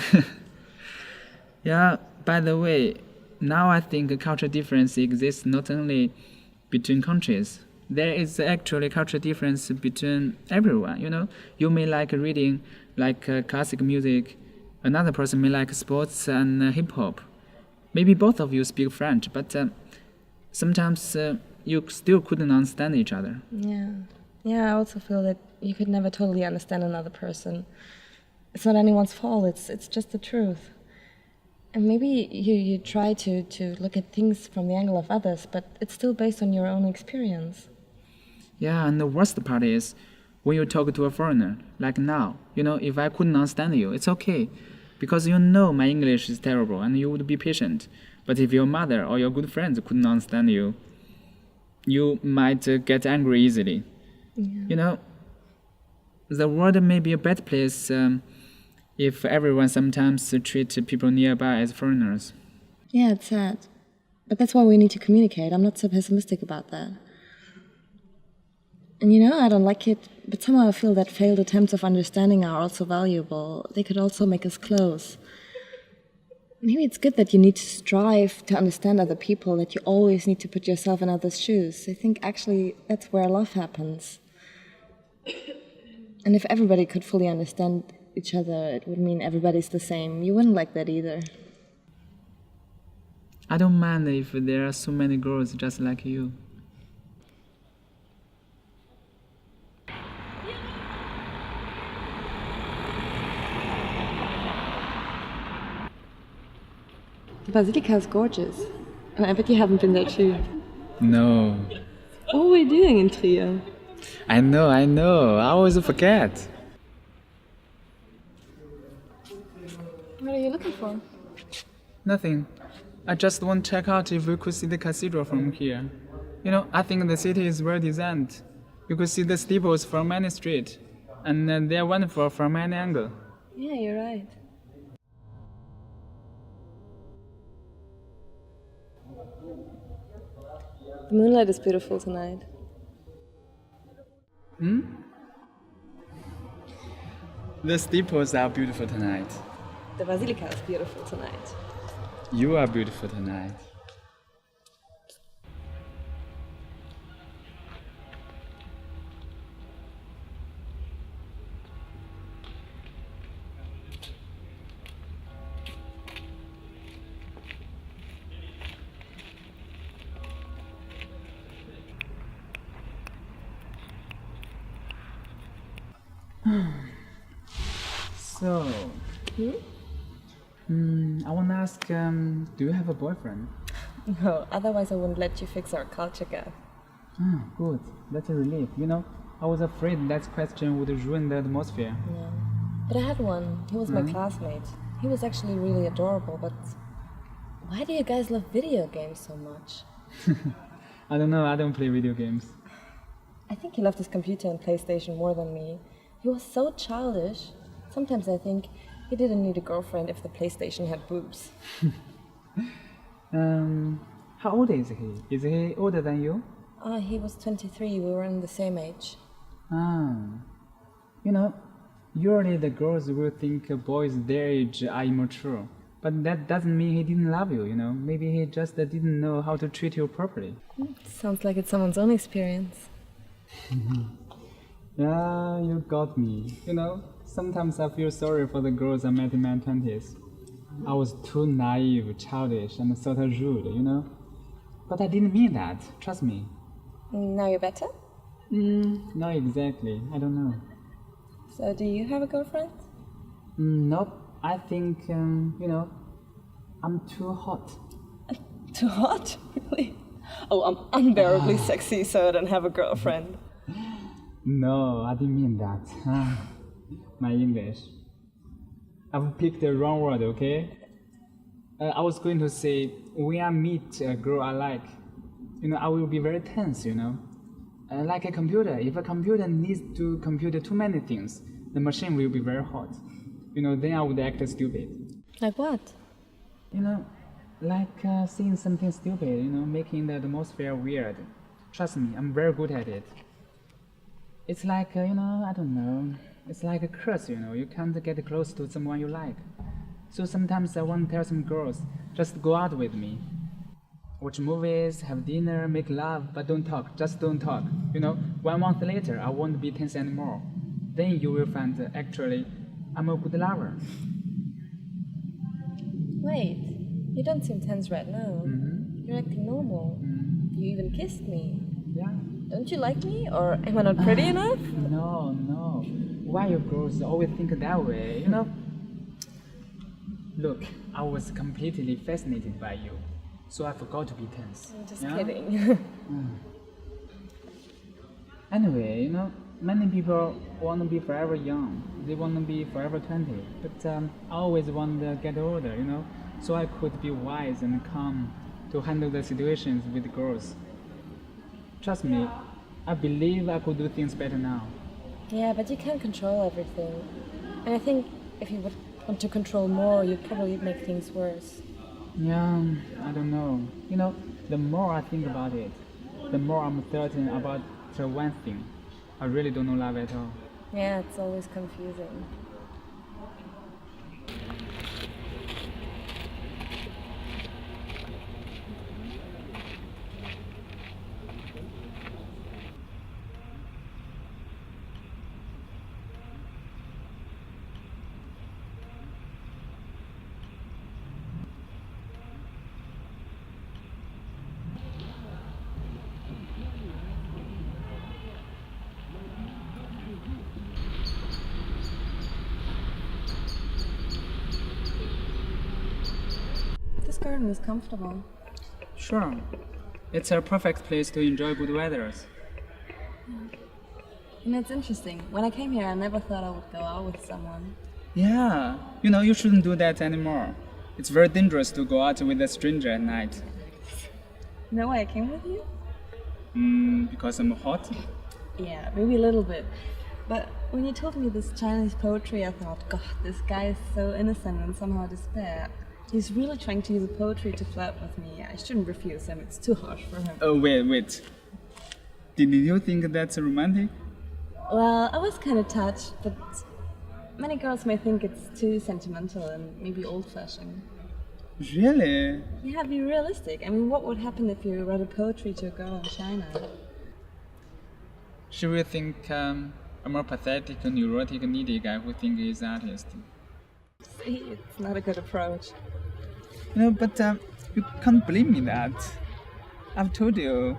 Yeah, by the way, now I think cultural difference exists not only between countries. There is actually cultural difference between everyone, You may like reading, classic music. Another person may like sports and hip-hop. Maybe both of you speak French, but sometimes you still couldn't understand each other. Yeah, I also feel that you could never totally understand another person. It's not anyone's fault, it's just the truth. And maybe you try to look at things from the angle of others, but it's still based on your own experience. Yeah, and the worst part is when you talk to a foreigner, like now, if I couldn't understand you, it's okay. Because my English is terrible and you would be patient. But if your mother or your good friends couldn't understand you, you might get angry easily. Yeah. The world may be a better place if everyone sometimes treats people nearby as foreigners. Yeah, it's sad. But that's why we need to communicate. I'm not so pessimistic about that. And I don't like it, but somehow I feel that failed attempts of understanding are also valuable. They could also make us close. Maybe it's good that you need to strive to understand other people, that you always need to put yourself in others' shoes. I think actually that's where love happens. And if everybody could fully understand each other, it would mean everybody's the same. You wouldn't like that either. I don't mind if there are so many girls just like you. The Basilica is gorgeous. And I bet you haven't been there too. No. What were we doing in Trier? I know. I always forget. What are you looking for? Nothing. I just want to check out if we could see the cathedral from here. You know, I think the city is well designed. You could see the steeples from any street, and they're wonderful from any angle. Yeah, you're right. The moonlight is beautiful tonight. The steeples are beautiful tonight. The Basilica is beautiful tonight. You are beautiful tonight. So, I want to ask, do you have a boyfriend? No, otherwise I wouldn't let you fix our culture gap. Good. That's a relief. You know, I was afraid that question would ruin the atmosphere. Yeah. But I had one. He was my classmate. He was actually really adorable, but why do you guys love video games so much? I don't know. I don't play video games. I think he loved his computer and PlayStation more than me. He was so childish. Sometimes I think he didn't need a girlfriend if the PlayStation had boobs. How old is he? Is he older than you? He was 23. We were in the same age. You know, usually the girls will think boys their age are immature. But that doesn't mean he didn't love you, you know. Maybe he just didn't know how to treat you properly. Sounds like it's someone's own experience. Yeah, you got me. You know, sometimes I feel sorry for the girls I met in my 20s. I was too naive, childish, and sort of rude, you know. But I didn't mean that, trust me. Now you're better? Not exactly, I don't know. So do you have a girlfriend? Nope, I think, you know, I'm too hot. Too hot? Really? Oh, I'm unbearably sexy, so I don't have a girlfriend. No, I didn't mean that. My English. I've picked the wrong word, okay? I was going to say, when I meet a girl I like, you know, I will be very tense, you know? Like a computer, if a computer needs to compute too many things, the machine will be very hot. You know, then I would act stupid. Like what? You know, like saying something stupid, you know, making the atmosphere weird. Trust me, I'm very good at it. It's like, you know, I don't know. It's like a curse, you know. You can't get close to someone you like. So sometimes I want to tell some girls, just go out with me. Watch movies, have dinner, make love, but don't talk. Just don't talk. You know, 1 month later, I won't be tense anymore. Then you will find, actually, I'm a good lover. Wait, you don't seem tense right now. You're acting normal. You even kissed me. Yeah. Don't you like me, or am I not pretty enough? No. Why you girls always think that way, you know? Look, I was completely fascinated by you, so I forgot to be tense. I'm just kidding. Anyway, you know, many people want to be forever young. They want to be forever 20. But I always want to get older, you know, so I could be wise and calm to handle the situations with girls. Trust me, I believe I could do things better now. Yeah, but you can't control everything. And I think if you would want to control more, you'd probably make things worse. Yeah, I don't know. You know, the more I think about it, the more I'm certain about one thing. I really don't know love at all. Yeah, it's always confusing. garden is comfortable. Sure. It's a perfect place to enjoy good weather. And it's interesting. When I came here, I never thought I would go out with someone. Yeah. You shouldn't do that anymore. It's very dangerous to go out with a stranger at night. You know why I came with you? Because I'm hot? Yeah, maybe a little bit. But when you told me this Chinese poetry, I thought, God, this guy is so innocent and somehow despair. He's really trying to use poetry to flirt with me. I shouldn't refuse him. It's too harsh for him. Oh, wait. Did you think that's romantic? Well, I was kind of touched, but many girls may think it's too sentimental and maybe old-fashioned. Really? Yeah, be realistic. I mean, what would happen if you read a poetry to a girl in China? She will think a more pathetic, neurotic, needy guy who thinks he's an artist. See, it's not a good approach. But you can't blame me that. I've told you,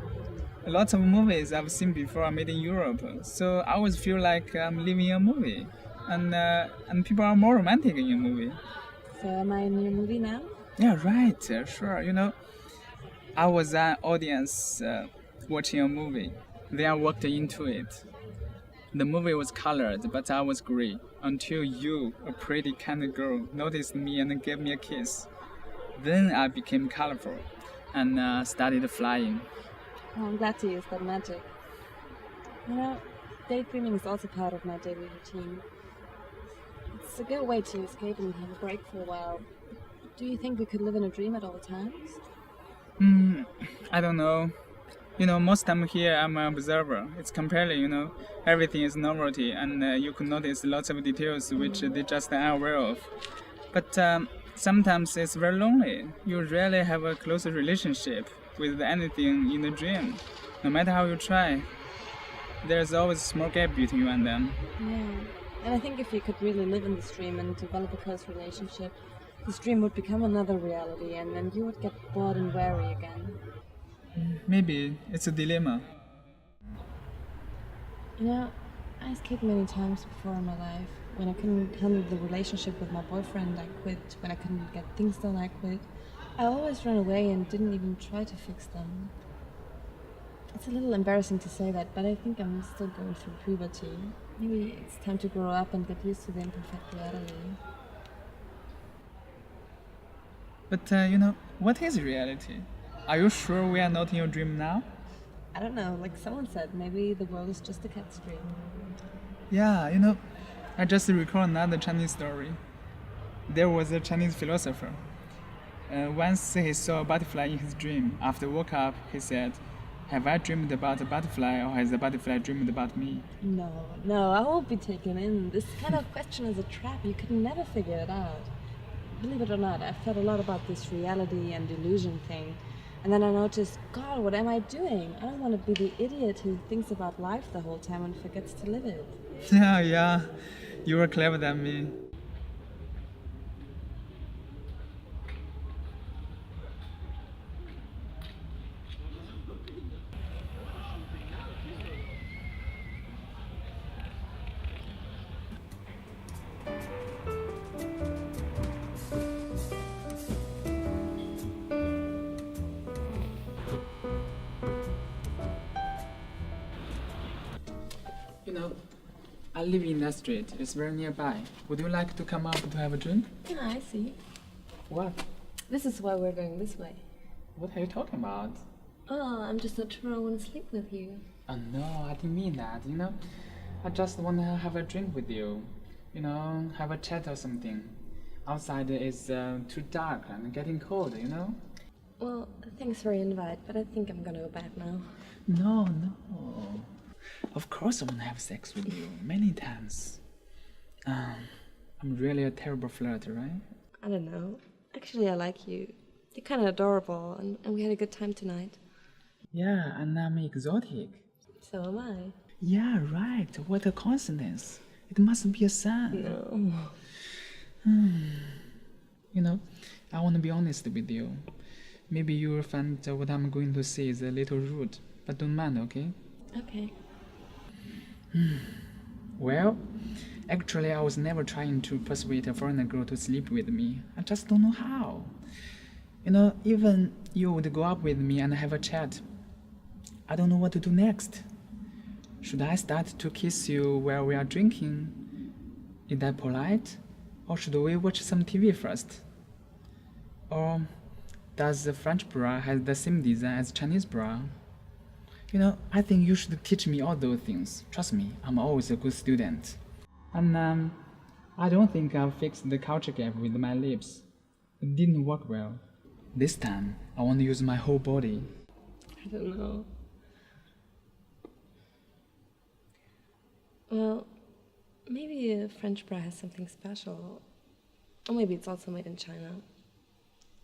a lot of movies I've seen before are made in Europe, so I always feel like I'm living a movie, and people are more romantic in your movie. So am I in your movie now? Yeah, right. Sure. I was an audience watching a movie. Then I walked into it. The movie was colored, but I was gray. Until you, a pretty kind girl, noticed me and gave me a kiss. Then I became colorful and started flying. Oh, I'm glad to use that magic. Daydreaming is also part of my daily routine. It's a good way to escape and have a break for a while. Do you think we could live in a dream at all times? I don't know. Most time here I'm an observer. It's compelling, everything is novelty, and you could notice lots of details which they just aren't aware of. But sometimes it's very lonely. You rarely have a close relationship with anything in the dream. No matter how you try, there's always a small gap between you and them. Yeah, and I think if you could really live in this dream and develop a close relationship, this dream would become another reality, and then you would get bored and weary again. Maybe it's a dilemma. I escaped many times before in my life. When I couldn't handle the relationship with my boyfriend, I quit. When I couldn't get things done, I quit. I always ran away and didn't even try to fix them. It's a little embarrassing to say that, but I think I'm still going through puberty. Maybe it's time to grow up and get used to the imperfect reality. But what is reality? Are you sure we are not in your dream now? I don't know, like someone said, maybe the world is just a cat's dream. Yeah, I just recall another Chinese story. There was a Chinese philosopher. Once he saw a butterfly in his dream. After woke up, he said, "Have I dreamed about a butterfly, or has the butterfly dreamed about me?" No, I won't be taken in. This kind of question is a trap. You could never figure it out. Believe it or not, I've thought a lot about this reality and illusion thing. And then I noticed, God, what am I doing? I don't want to be the idiot who thinks about life the whole time and forgets to live it. Yeah, you were clever than me. I live in that street. It's very nearby. Would you like to come up to have a drink? Yeah, I see. What? This is why we're going this way. What are you talking about? Oh, I'm just not sure I want to sleep with you. Oh no, I didn't mean that, I just want to have a drink with you. Have a chat or something. Outside is too dark and getting cold, Well, thanks for your invite, but I think I'm gonna go back now. No. Of course I want to have sex with you, many times. I'm really a terrible flirter, right? I don't know. Actually, I like you. You're kind of adorable, and we had a good time tonight. Yeah, and I'm exotic. So am I. Yeah, right. What a coincidence. It must be a sign. No. I want to be honest with you. Maybe you will find what I'm going to say is a little rude, but don't mind, okay? Okay. Well, actually I was never trying to persuade a foreigner girl to sleep with me. I just don't know how. You know, even you would go up with me and have a chat. I don't know what to do next. Should I start to kiss you while we are drinking? Is that polite? Or should we watch some TV first? Or does the French bra have the same design as Chinese bra? You know, I think you should teach me all those things. Trust me, I'm always a good student. And I don't think I've fixed the culture gap with my lips. It didn't work well. This time, I want to use my whole body. I don't know. Well, maybe a French bra has something special. Or maybe it's also made in China.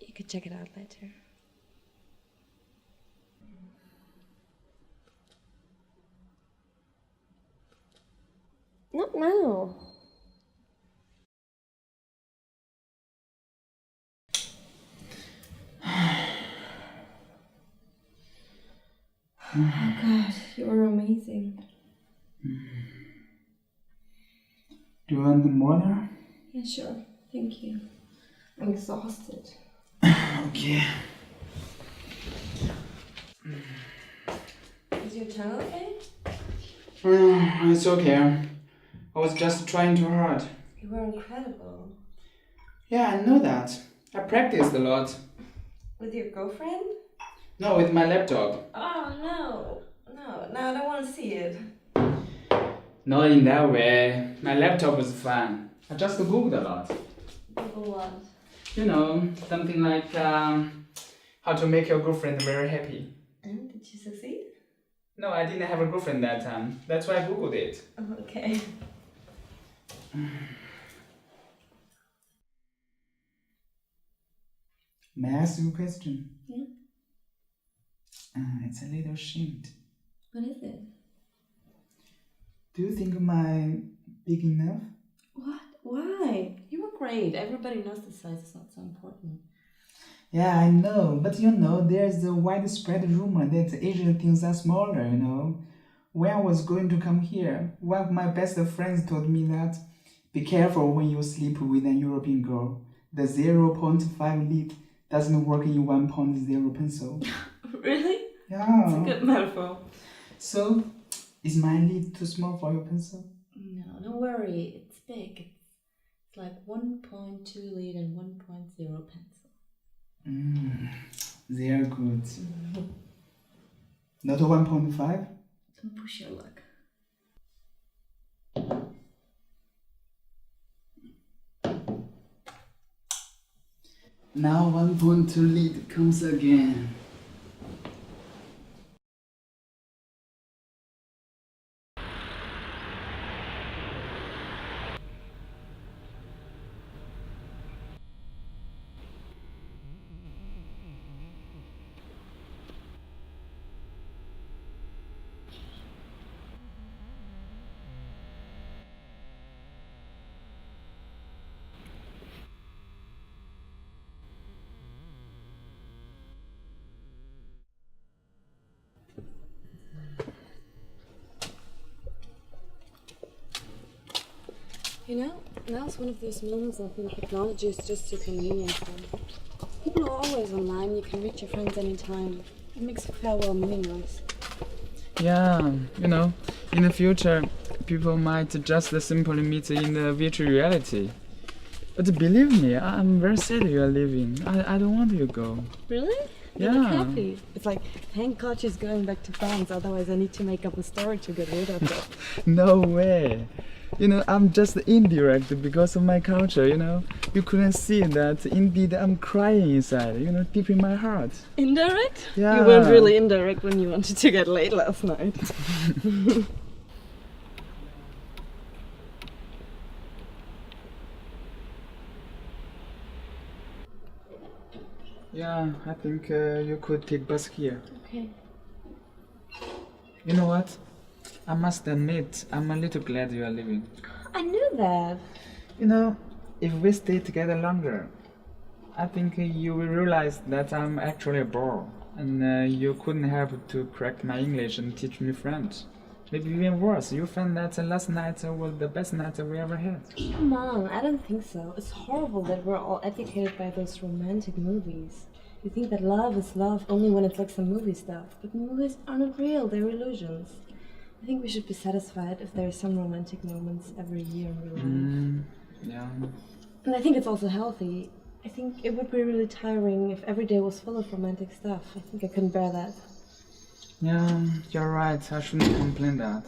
You could check it out later. Not now. Oh God, you are amazing. Do you want more now? Yeah, sure. Thank you. I'm exhausted. Okay. Is your tongue okay? It's okay. I was just trying too hard. You were incredible. Yeah, I know that. I practiced a lot. With your girlfriend? No, with my laptop. Oh, no. No, I don't want to see it. Not in that way. My laptop was fun. I just googled a lot. Google what? You know, something like how to make your girlfriend very happy. And did you succeed? No, I didn't have a girlfriend that time. That's why I googled it. Oh, okay. May I ask you a question? Yeah. It's a little shamed. What is it? Do you think my big enough? What? Why? You were great. Everybody knows the size is not so important. Yeah, I know, but you know, there's a widespread rumor that Asian things are smaller, you know. When I was going to come here, one of my best friends told me that be careful when you sleep with an European girl. The 0.5 lead doesn't work in 1.0 pencil. Really? Yeah. It's a good metaphor. So, is my lead too small for your pencil? No, don't worry. It's big. It's like 1.2 lead and 1.0 pencil. They are good. Not a 1.5? Don't push your luck. Now 1.2 lead comes again. You know, now's one of those moments I think technology is just too convenient for. People are always online, you can reach your friends anytime. It makes farewell meaningless. Yeah, you know, in the future, people might just simply meet in the virtual reality. But believe me, I'm very sad you are leaving. I don't want you to go. Really? You Yeah. look happy. It's like, thank God she's going back to France, otherwise I need to make up a story to get rid of her. No way. You know, I'm just indirect because of my culture, you know. You couldn't see that indeed I'm crying inside, you know, deep in my heart. Indirect? Yeah. You weren't really indirect when you wanted to get laid last night. Yeah, I think you could take bus here. Okay. You know what? I must admit, I'm a little glad you are leaving. I knew that. You know, if we stay together longer, I think you will realize that I'm actually a bore. And you couldn't help to correct my English and teach me French. Maybe even worse, you found that last night was the best night we ever had. Come on, I don't think so. It's horrible that we're all educated by those romantic movies. We think that love is love only when it's like some movie stuff, but movies are not real, they're illusions. I think we should be satisfied if there are some romantic moments every year in real life. Yeah. And I think it's also healthy. I think it would be really tiring if every day was full of romantic stuff. I think I couldn't bear that. Yeah, you're right. I shouldn't complain that.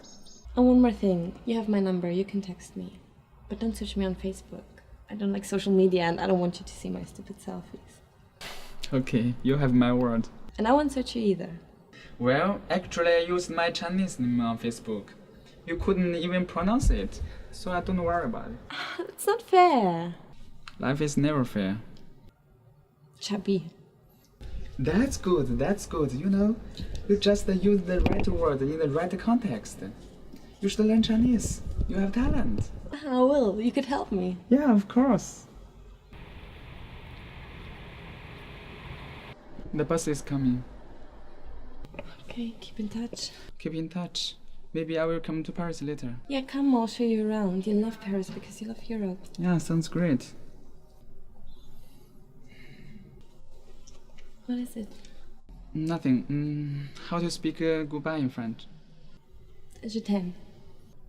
And one more thing, you have my number, you can text me. But don't search me on Facebook. I don't like social media and I don't want you to see my stupid selfies. Okay, you have my word. And I won't search you either. Well, actually I used my Chinese name on Facebook. You couldn't even pronounce it, so I don't worry about it. It's not fair. Life is never fair. Chubby. That's good, you know. You just use the right word in the right context. You should learn Chinese. You have talent. I will, you could help me. Yeah, of course. The bus is coming. Okay, keep in touch. Keep in touch. Maybe I will come to Paris later. Yeah, come, I'll show you around. You love Paris because you love Europe. Yeah, sounds great. What is it? Nothing. How to speak goodbye in French? Je t'aime.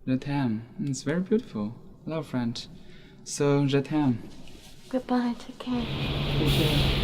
Je t'aime. It's very beautiful. Love French. So, je t'aime. Goodbye, take care. Take care.